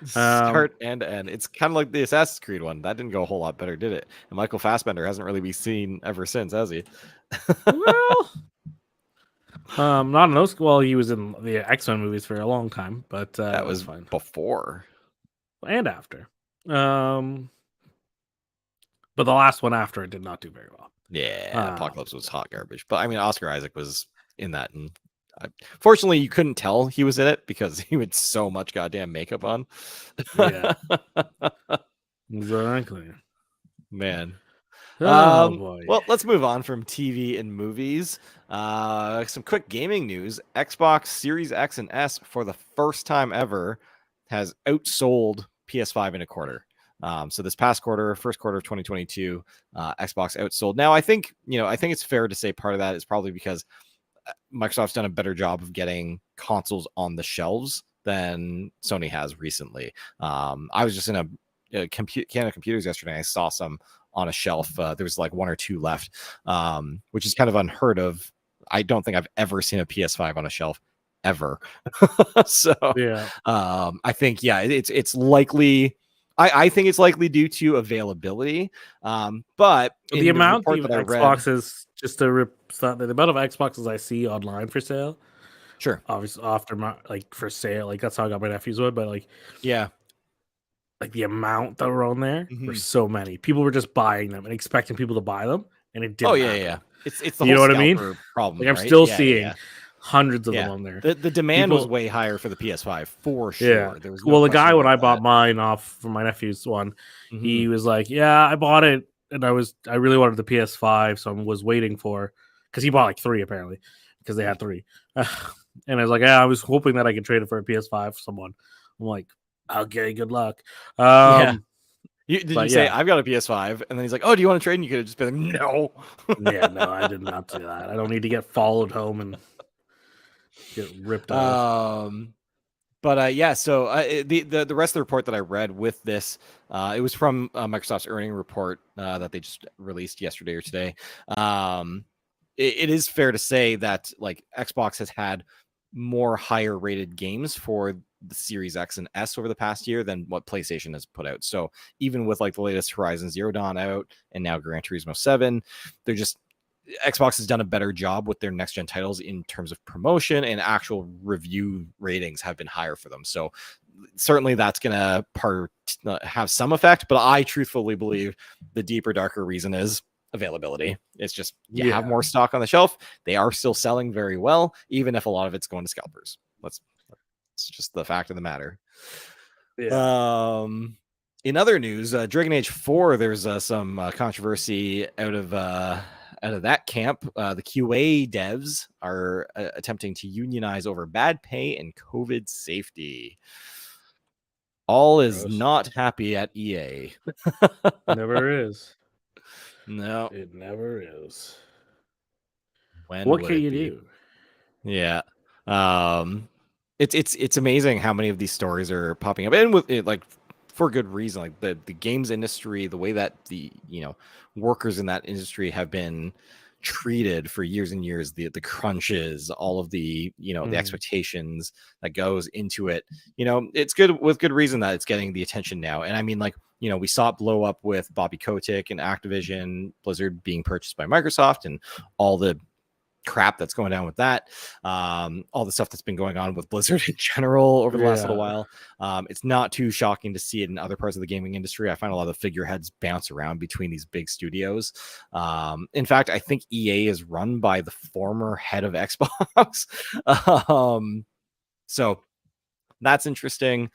Start and end. It's kind of like the Assassin's Creed one. That didn't go a whole lot better, did it? And Michael Fassbender hasn't really been seen ever since, has he? Well, not in those. Well, he was in the X-Men movies for a long time, but That was fine. before And after. But the last one after it did not do very well. Yeah, Apocalypse was hot garbage. But I mean, Oscar Isaac was in that, and fortunately, you couldn't tell he was in it because he had so much goddamn makeup on. Yeah, exactly. Man. Oh boy. Well, let's move on from TV and movies. Some quick gaming news. Xbox Series X and S for the first time ever has outsold PS5 in a quarter. So this past quarter, first quarter of 2022, Xbox outsold. Now, I think it's fair to say part of that is probably because Microsoft's done a better job of getting consoles on the shelves than Sony has recently. I was just in a Canada Computers yesterday. I saw some on a shelf. There was like one or two left, which is kind of unheard of. I don't think I've ever seen a PS5 on a shelf ever. So Yeah. I think it's likely. I think it's likely due to availability. But The amount of that I read, Xboxes, just to the amount of Xboxes I see online for sale, sure, obviously after for sale, like that's how I got my nephew's one, but like the amount that were on there were so many. People were just buying them and expecting people to buy them, and it didn't. Yeah. It's the you whole know what I mean? problem. Like I'm right? still seeing hundreds of them on there. The demand was way higher for the PS5 for sure. Yeah. There was the guy when I bought mine off from my nephew's one, he was like, "Yeah, I bought it, and I really wanted the PS5, so I was waiting for because he bought like 3 apparently because they had 3." And I was like, "Yeah, I was hoping that I could trade it for a PS5 for someone." I'm like, "Okay, good luck." Did you say I've got a PS5? And then he's like, "Oh, do you want to trade?" And you could have just been like, "No." No, I did not do that. I don't need to get followed home and get ripped off. But so the rest of the report that I read with this, it was from Microsoft's earning report that they just released yesterday or today. It is fair to say that like Xbox has had more higher rated games for the Series X and S over the past year than what PlayStation has put out. So even with like the latest Horizon Zero Dawn out and now Gran Turismo 7, they're just Xbox has done a better job with their next gen titles in terms of promotion, and actual review ratings have been higher for them. So certainly that's going to have some effect, but I truthfully believe the deeper, darker reason is availability. It's just you have more stock on the shelf. They are still selling very well, even if a lot of it's going to scalpers. It's just the fact of the matter. Yeah. In other news, Dragon Age 4, there's some controversy out of that camp. The QA devs are attempting to unionize over bad pay and COVID safety. All is not happy at EA. Never is. No, it never is. What can you do? Yeah. It's amazing how many of these stories are popping up, and with it, like, for good reason. Like the games industry, the way that the workers in that industry have been treated for years and years, the crunches, all of the, the expectations that goes into it. It's good, with good reason, that it's getting the attention now. And I mean, like, we saw it blow up with Bobby Kotick and Activision Blizzard being purchased by Microsoft, and all the crap that's going down with that, all the stuff that's been going on with Blizzard in general over the last little while. It's not too shocking to see it in other parts of the gaming industry. I find a lot of figureheads bounce around between these big studios. In fact, I think EA is run by the former head of Xbox. So that's interesting.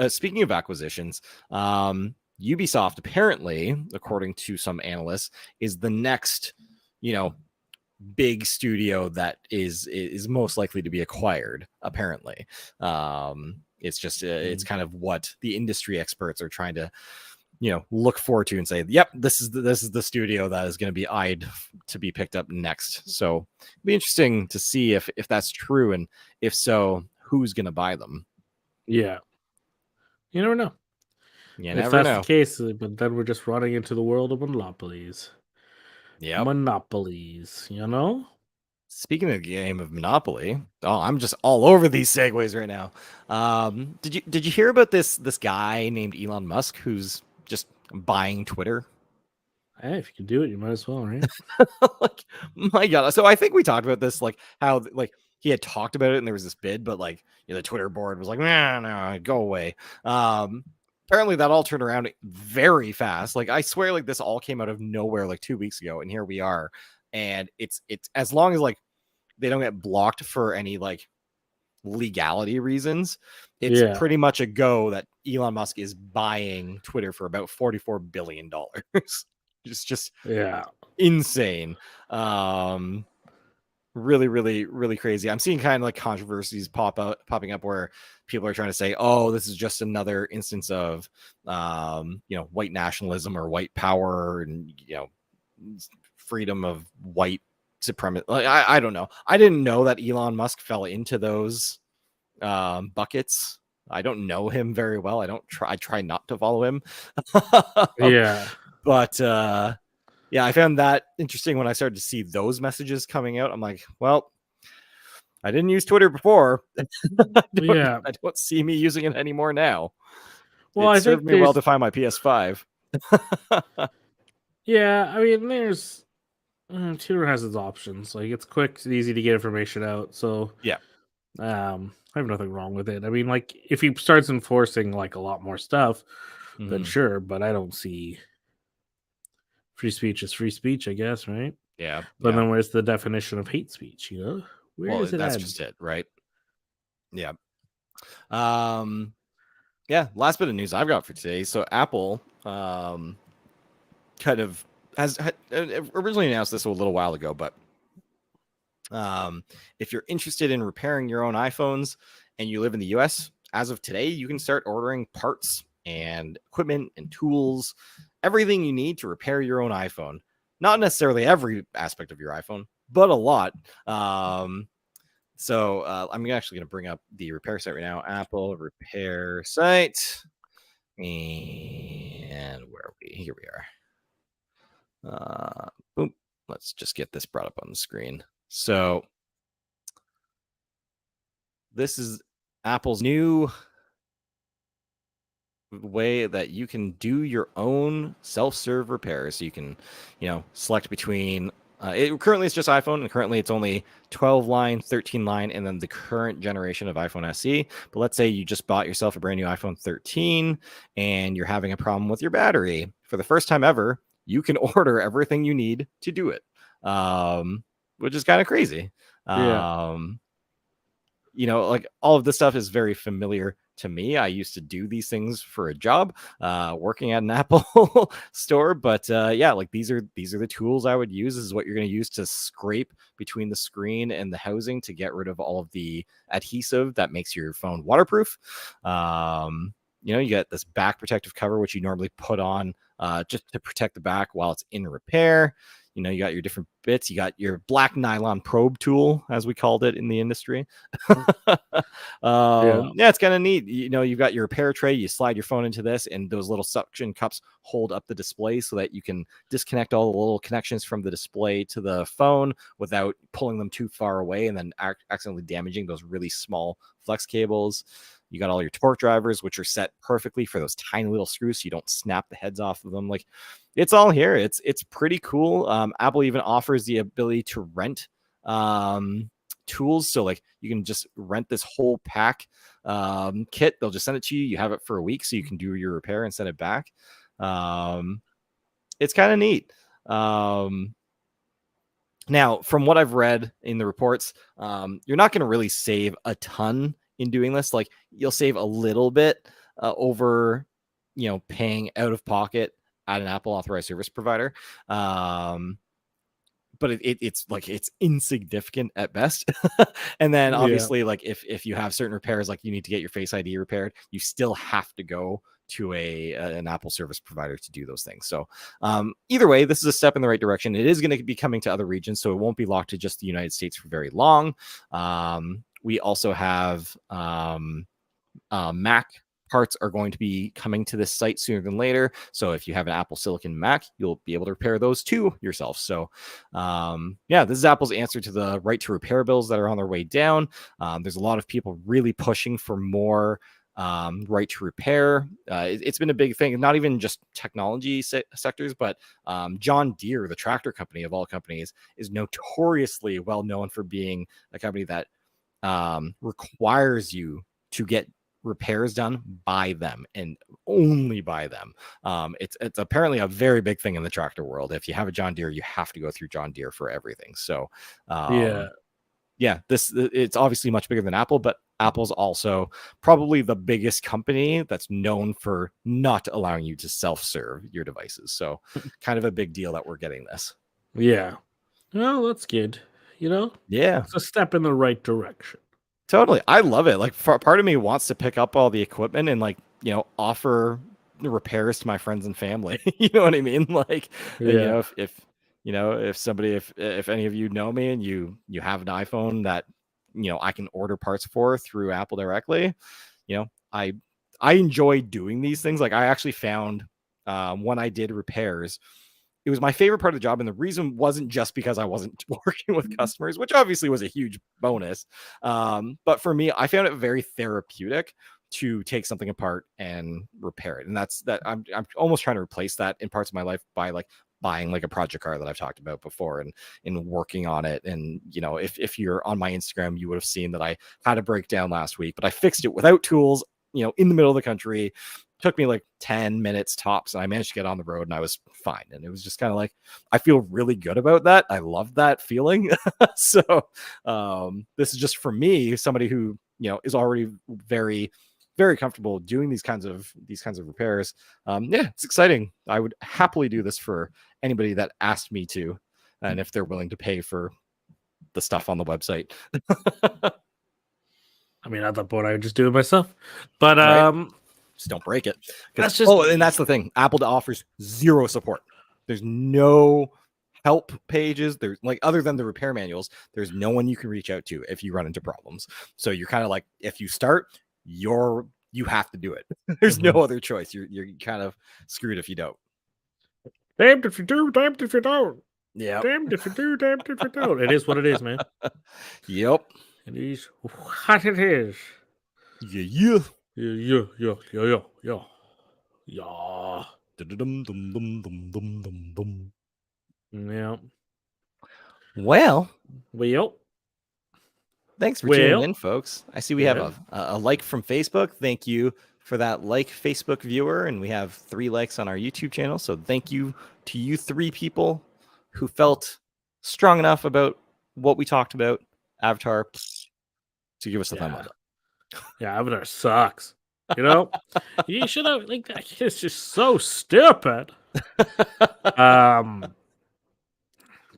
Speaking of acquisitions, Ubisoft, apparently, according to some analysts, is the next, big studio that is most likely to be acquired. Apparently, it's just it's kind of what the industry experts are trying to, look forward to and say, yep, this is the studio that is going to be eyed to be picked up next. So it'll be interesting to see if that's true, and if so, who's going to buy them. Yeah, you never know. If that's the case, but then we're just running into the world of monopolies. Yeah, monopolies. Speaking of the game of Monopoly, I'm just all over these segues right now. Did you hear about this guy named Elon Musk who's just buying Twitter? Hey, if you can do it, you might as well, right? Like, my God. So I think we talked about this, like how he had talked about it and there was this bid, but the Twitter board was like, no, go away. Apparently that all turned around very fast. I swear, this all came out of nowhere 2 weeks ago, and here we are. And it's as long as they don't get blocked for any legality reasons, it's pretty much a go that Elon Musk is buying Twitter for about $44 billion. It's just insane. Really, really, really crazy. I'm seeing kind of controversies popping up where people are trying to say, oh, this is just another instance of white nationalism or white power, and freedom of white supremacy. I don't know. I didn't know that Elon Musk fell into those buckets. I don't know him very well. I try not to follow him. But I found that interesting when I started to see those messages coming out. I'm like, well, I didn't use Twitter before. I don't see me using it anymore now. Well, it served me well to find my PS5. Yeah, I mean, there's Twitter has its options. It's quick, it's easy to get information out. So I have nothing wrong with it. I mean, if he starts enforcing a lot more stuff, then sure. But I don't see free speech is free speech, I guess, right? Yeah. But then where's the definition of hate speech? Where is it? That's just it, right? Yeah. Yeah. Last bit of news I've got for today. So Apple, kind of had originally announced this a little while ago, but if you're interested in repairing your own iPhones and you live in the US, as of today, you can start ordering parts and equipment and tools, everything you need to repair your own iPhone. Not necessarily every aspect of your iPhone, but a lot. So I'm actually going to bring up the repair site right now. Apple repair site. And where are we? Here we are. Boom. Let's just get this brought up on the screen. So this is Apple's new way that you can do your own self-serve repairs. So you can, select between currently it's just iPhone, and currently it's only 12 line, 13 line, and then the current generation of iPhone SE. But let's say you just bought yourself a brand new iPhone 13 and you're having a problem with your battery. For the first time ever, you can order everything you need to do it, which is kind of crazy. All of this stuff is very familiar to me. I used to do these things for a job, working at an Apple store. But these are the tools I would use. This is what you're going to use to scrape between the screen and the housing to get rid of all of the adhesive that makes your phone waterproof. You get this back protective cover, which you normally put on just to protect the back while it's in repair. You got your different bits. You got your black nylon probe tool, as we called it in the industry. Yeah. Yeah, it's kind of neat. You've got your repair tray. You slide your phone into this, and those little suction cups hold up the display so that you can disconnect all the little connections from the display to the phone without pulling them too far away and then accidentally damaging those really small flex cables. You got all your torque drivers, which are set perfectly for those tiny little screws, so you don't snap the heads off of them. Like, it's all here. It's pretty cool. Apple even offers the ability to rent tools, so like you can just rent this whole pack kit. They'll just send it to you. You have it for a week, so you can do your repair and send it back. It's kind of neat. Now, from what I've read in the reports, you're not going to really save a ton in doing this. Like, you'll save a little bit over, paying out of pocket at an Apple authorized service provider. But it's insignificant at best. And then obviously, like if you have certain repairs, like you need to get your Face ID repaired, you still have to go to an Apple service provider to do those things. So either way, this is a step in the right direction. It is going to be coming to other regions, so it won't be locked to just the United States for very long. We also have Mac parts are going to be coming to this site sooner than later. So if you have an Apple Silicon Mac, you'll be able to repair those too yourself. So this is Apple's answer to the right to repair bills that are on their way down. There's a lot of people really pushing for more right to repair. It's been a big thing, not even just technology sectors, but John Deere, the tractor company of all companies, is notoriously well known for being a company that requires you to get repairs done by them and only by them. It's apparently a very big thing in the tractor world. If you have a John Deere, you have to go through John Deere for everything. So it's obviously much bigger than Apple, but Apple's also probably the biggest company that's known for not allowing you to self-serve your devices. So kind of a big deal that we're getting this. Yeah. Well, that's good. Yeah, it's a step in the right direction. Totally. I love it. Like, part of me wants to pick up all the equipment and, like, offer repairs to my friends and family. You know what I mean? Like, if any of you know me and you have an iPhone that, I can order parts for through Apple directly, I enjoy doing these things. Like, I actually found when I did repairs, it was my favorite part of the job. And the reason wasn't just because I wasn't working with customers, which obviously was a huge bonus. But for me, I found it very therapeutic to take something apart and repair it. And I'm almost trying to replace that in parts of my life by like buying like a project car that I've talked about before and working on it. And, if you're on my Instagram, you would have seen that I had a breakdown last week, but I fixed it without tools, in the middle of the country. Took me like 10 minutes tops, and I managed to get on the road and I was fine. And it was just kind of like, I feel really good about that. I love that feeling. So this is just for me, somebody who, is already very, very comfortable doing these kinds of repairs. It's exciting. I would happily do this for anybody that asked me to, and if they're willing to pay for the stuff on the website. I mean, at that point, I would just do it myself. But right? Just don't break it. That's just and that's the thing. Apple offers zero support. There's no help pages. There's like, other than the repair manuals, there's no one you can reach out to if you run into problems. So you're kind of like, if you start, you have to do it. There's no other choice. You're kind of screwed if you don't. Damned if you do, damned if you don't. Yeah. Damned if you do, damned if you don't. It is what it is, man. Yep. It is what it is. Yeah. Yeah. Yeah. Well, thanks for tuning in, folks. I see we have a like from Facebook. Thank you for that Facebook viewer. And we have 3 likes on our YouTube channel. So thank you to you 3 people who felt strong enough about what we talked about, Avatar, to give us a thumb up. Yeah, Avatar sucks. You should have, like, it's just so stupid.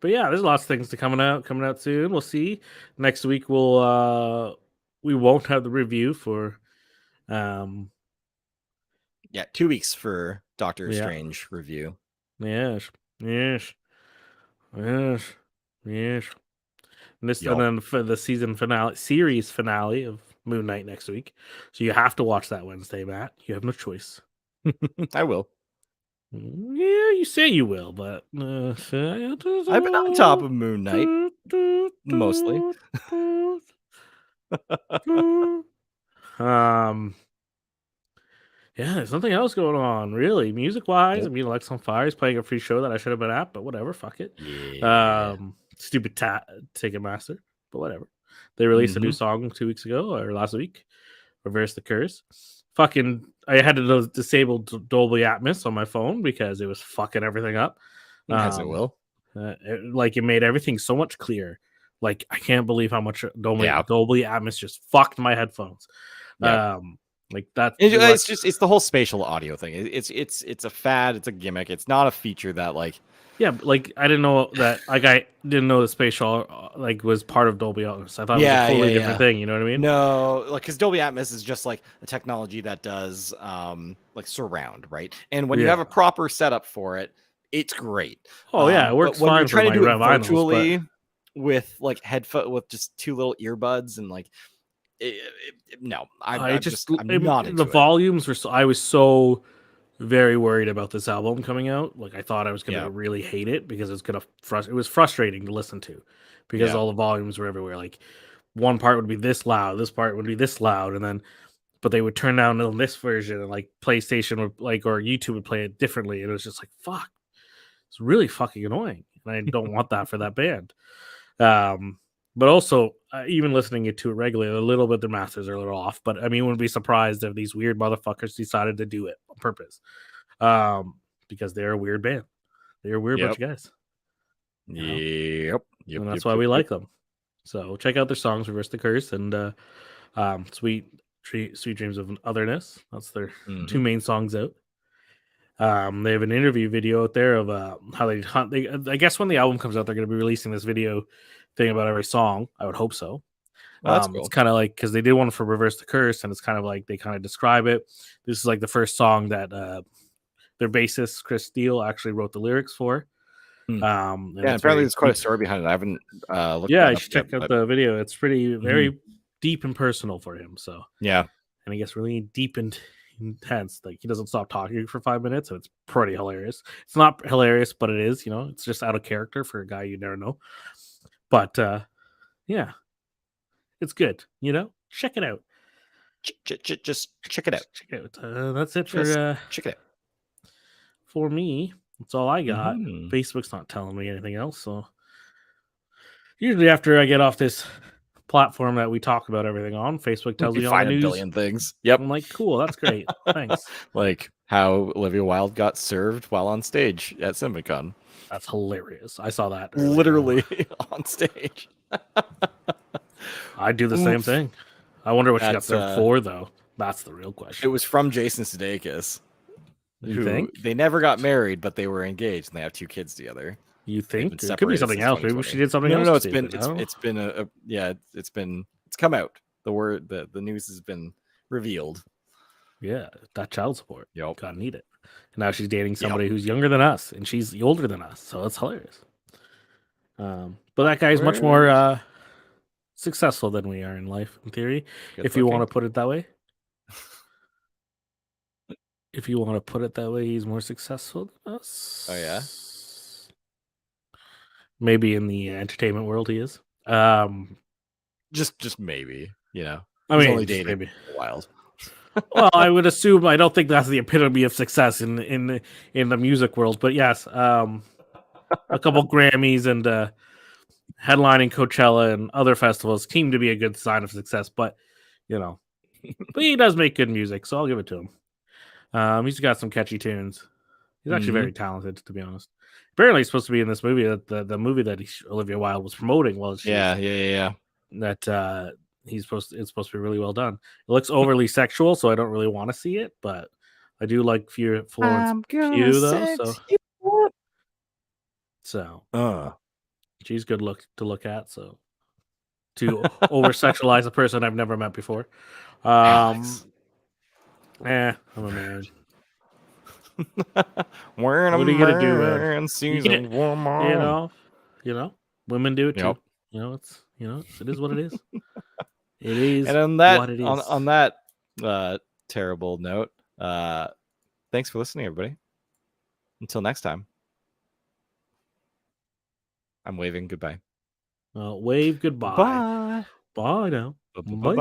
But yeah, there's lots of things coming out soon. We'll see. Next week we won't have the review for 2 weeks for Doctor Strange review. Yes. Yes, yes. And Yup. then for the series finale of Moon Knight next week. So you have to watch that Wednesday, Matt. You have no choice. I will. Yeah, you say you will, but I've been on top of Moon Knight mostly. um, yeah, there's nothing else going on really, music wise. I Nope. mean, Alex on Fire is playing a free show that I should have been at, but whatever, fuck it. Yeah. Stupid Ticketmaster, but whatever. They released a new Mhm. song 2 weeks ago or last week. Reverse the Curse. Fucking, I had to disable Dolby Atmos on my phone because it was fucking everything up. As it will. It made everything so much clearer. Like I can't believe how much Yeah. Dolby Atmos just fucked my headphones. Yeah. Like that. It's the whole spatial audio thing. It's a fad. It's a gimmick. It's not a feature that like. Yeah, but, like I didn't know that. Like I didn't know the spatial was part of Dolby Atmos. I thought it was a totally different thing. You know what I mean? No, like because Dolby Atmos is just like a technology that does like surround, right? And when you have a proper setup for it, it's great. Oh yeah, it But works when you're fine for trying my to do it vinyls, but virtually with like headphone with just two little earbuds and like no, I just I'm not the into it. volumes were. I was so very worried about this album coming out. Like I thought I was gonna Yeah. really hate it because it's gonna it was frustrating to listen to because Yeah. all the volumes were everywhere. Like one part would be this loud, this part would be this loud, and then but they would turn down on this version and like PlayStation would like or YouTube would play it differently. And it was just like fuck. It's really fucking annoying. And I don't want that for that band. But also, even listening to it regularly, a little bit the masters are a little off. But I mean, wouldn't be surprised if these weird motherfuckers decided to do it on purpose, because they're a weird band. They're a weird bunch of guys. Yep. And that's why we like them. So check out their songs, "Reverse the Curse" and "Sweet Dreams of Otherness." That's their two main songs out. They have an interview video out there of how they hunt. I guess when the album comes out, they're going to be releasing this video thing about every song. I would hope so. Well, that's cool. It's kind of like because they did one for "Reverse the Curse," and it's kind of like they kind of describe it. This is like the first song that their bassist Chris Steele actually wrote the lyrics for. Yeah, apparently there's quite a story behind it. I haven't looked. Yeah, you should check out the video. It's very deep and personal for him. So yeah, and he gets really deep and intense. Like he doesn't stop talking for 5 minutes, and it's pretty hilarious. It's not hilarious, but it is. It's just out of character for a guy you never know. But yeah, it's good. Check it out. Just check it out. Check it out. That's it check it out. For me. That's all I got. Facebook's not telling me anything else. So usually after I get off this platform that we talk about everything on, Facebook tells me all the news. A billion things. Yep. I'm like, cool, that's great. Thanks. Like how Olivia Wilde got served while on stage at CinemaCon. That's hilarious. I saw that earlier. Literally on stage. I do the same thing. I wonder what she got served for, though. That's the real question. It was from Jason Sudeikis. You think? They never got married, but they were engaged and they have 2 kids together. You think? It could be something else. Maybe she did something else. No, it's come out. The news has been revealed. Yeah, that child support. Yep. Gotta need it. And now she's dating somebody who's younger than us, and she's older than us, so it's hilarious. But that guy's much more successful than we are in life, in theory, if you want to put it that way. If you want to put it that way, he's more successful than us. Oh yeah. Maybe in the entertainment world, he is. Just maybe, I mean, only dating maybe. Wild. Well, I would assume. I don't think that's the epitome of success in the music world, but yes, a couple Grammys and headlining Coachella and other festivals seem to be a good sign of success. But but he does make good music, so I'll give it to him. He's got some catchy tunes. He's actually very talented, to be honest. Apparently, he's supposed to be in this movie, the movie that Olivia Wilde was promoting. Well, yeah. That it's supposed to be really well done. It looks overly sexual, so I don't really want to see it, but I do like Florence Pugh though. So she's good to look at. So to over sexualize a person I've never met before. I'm a man. What are you gonna do? You know, You know, women do it too. Yep. You know, it is what it is. It is And on that what it is. on that terrible note, thanks for listening, everybody. Until next time. I'm waving goodbye. Wave goodbye. Bye. Bye now. Bye.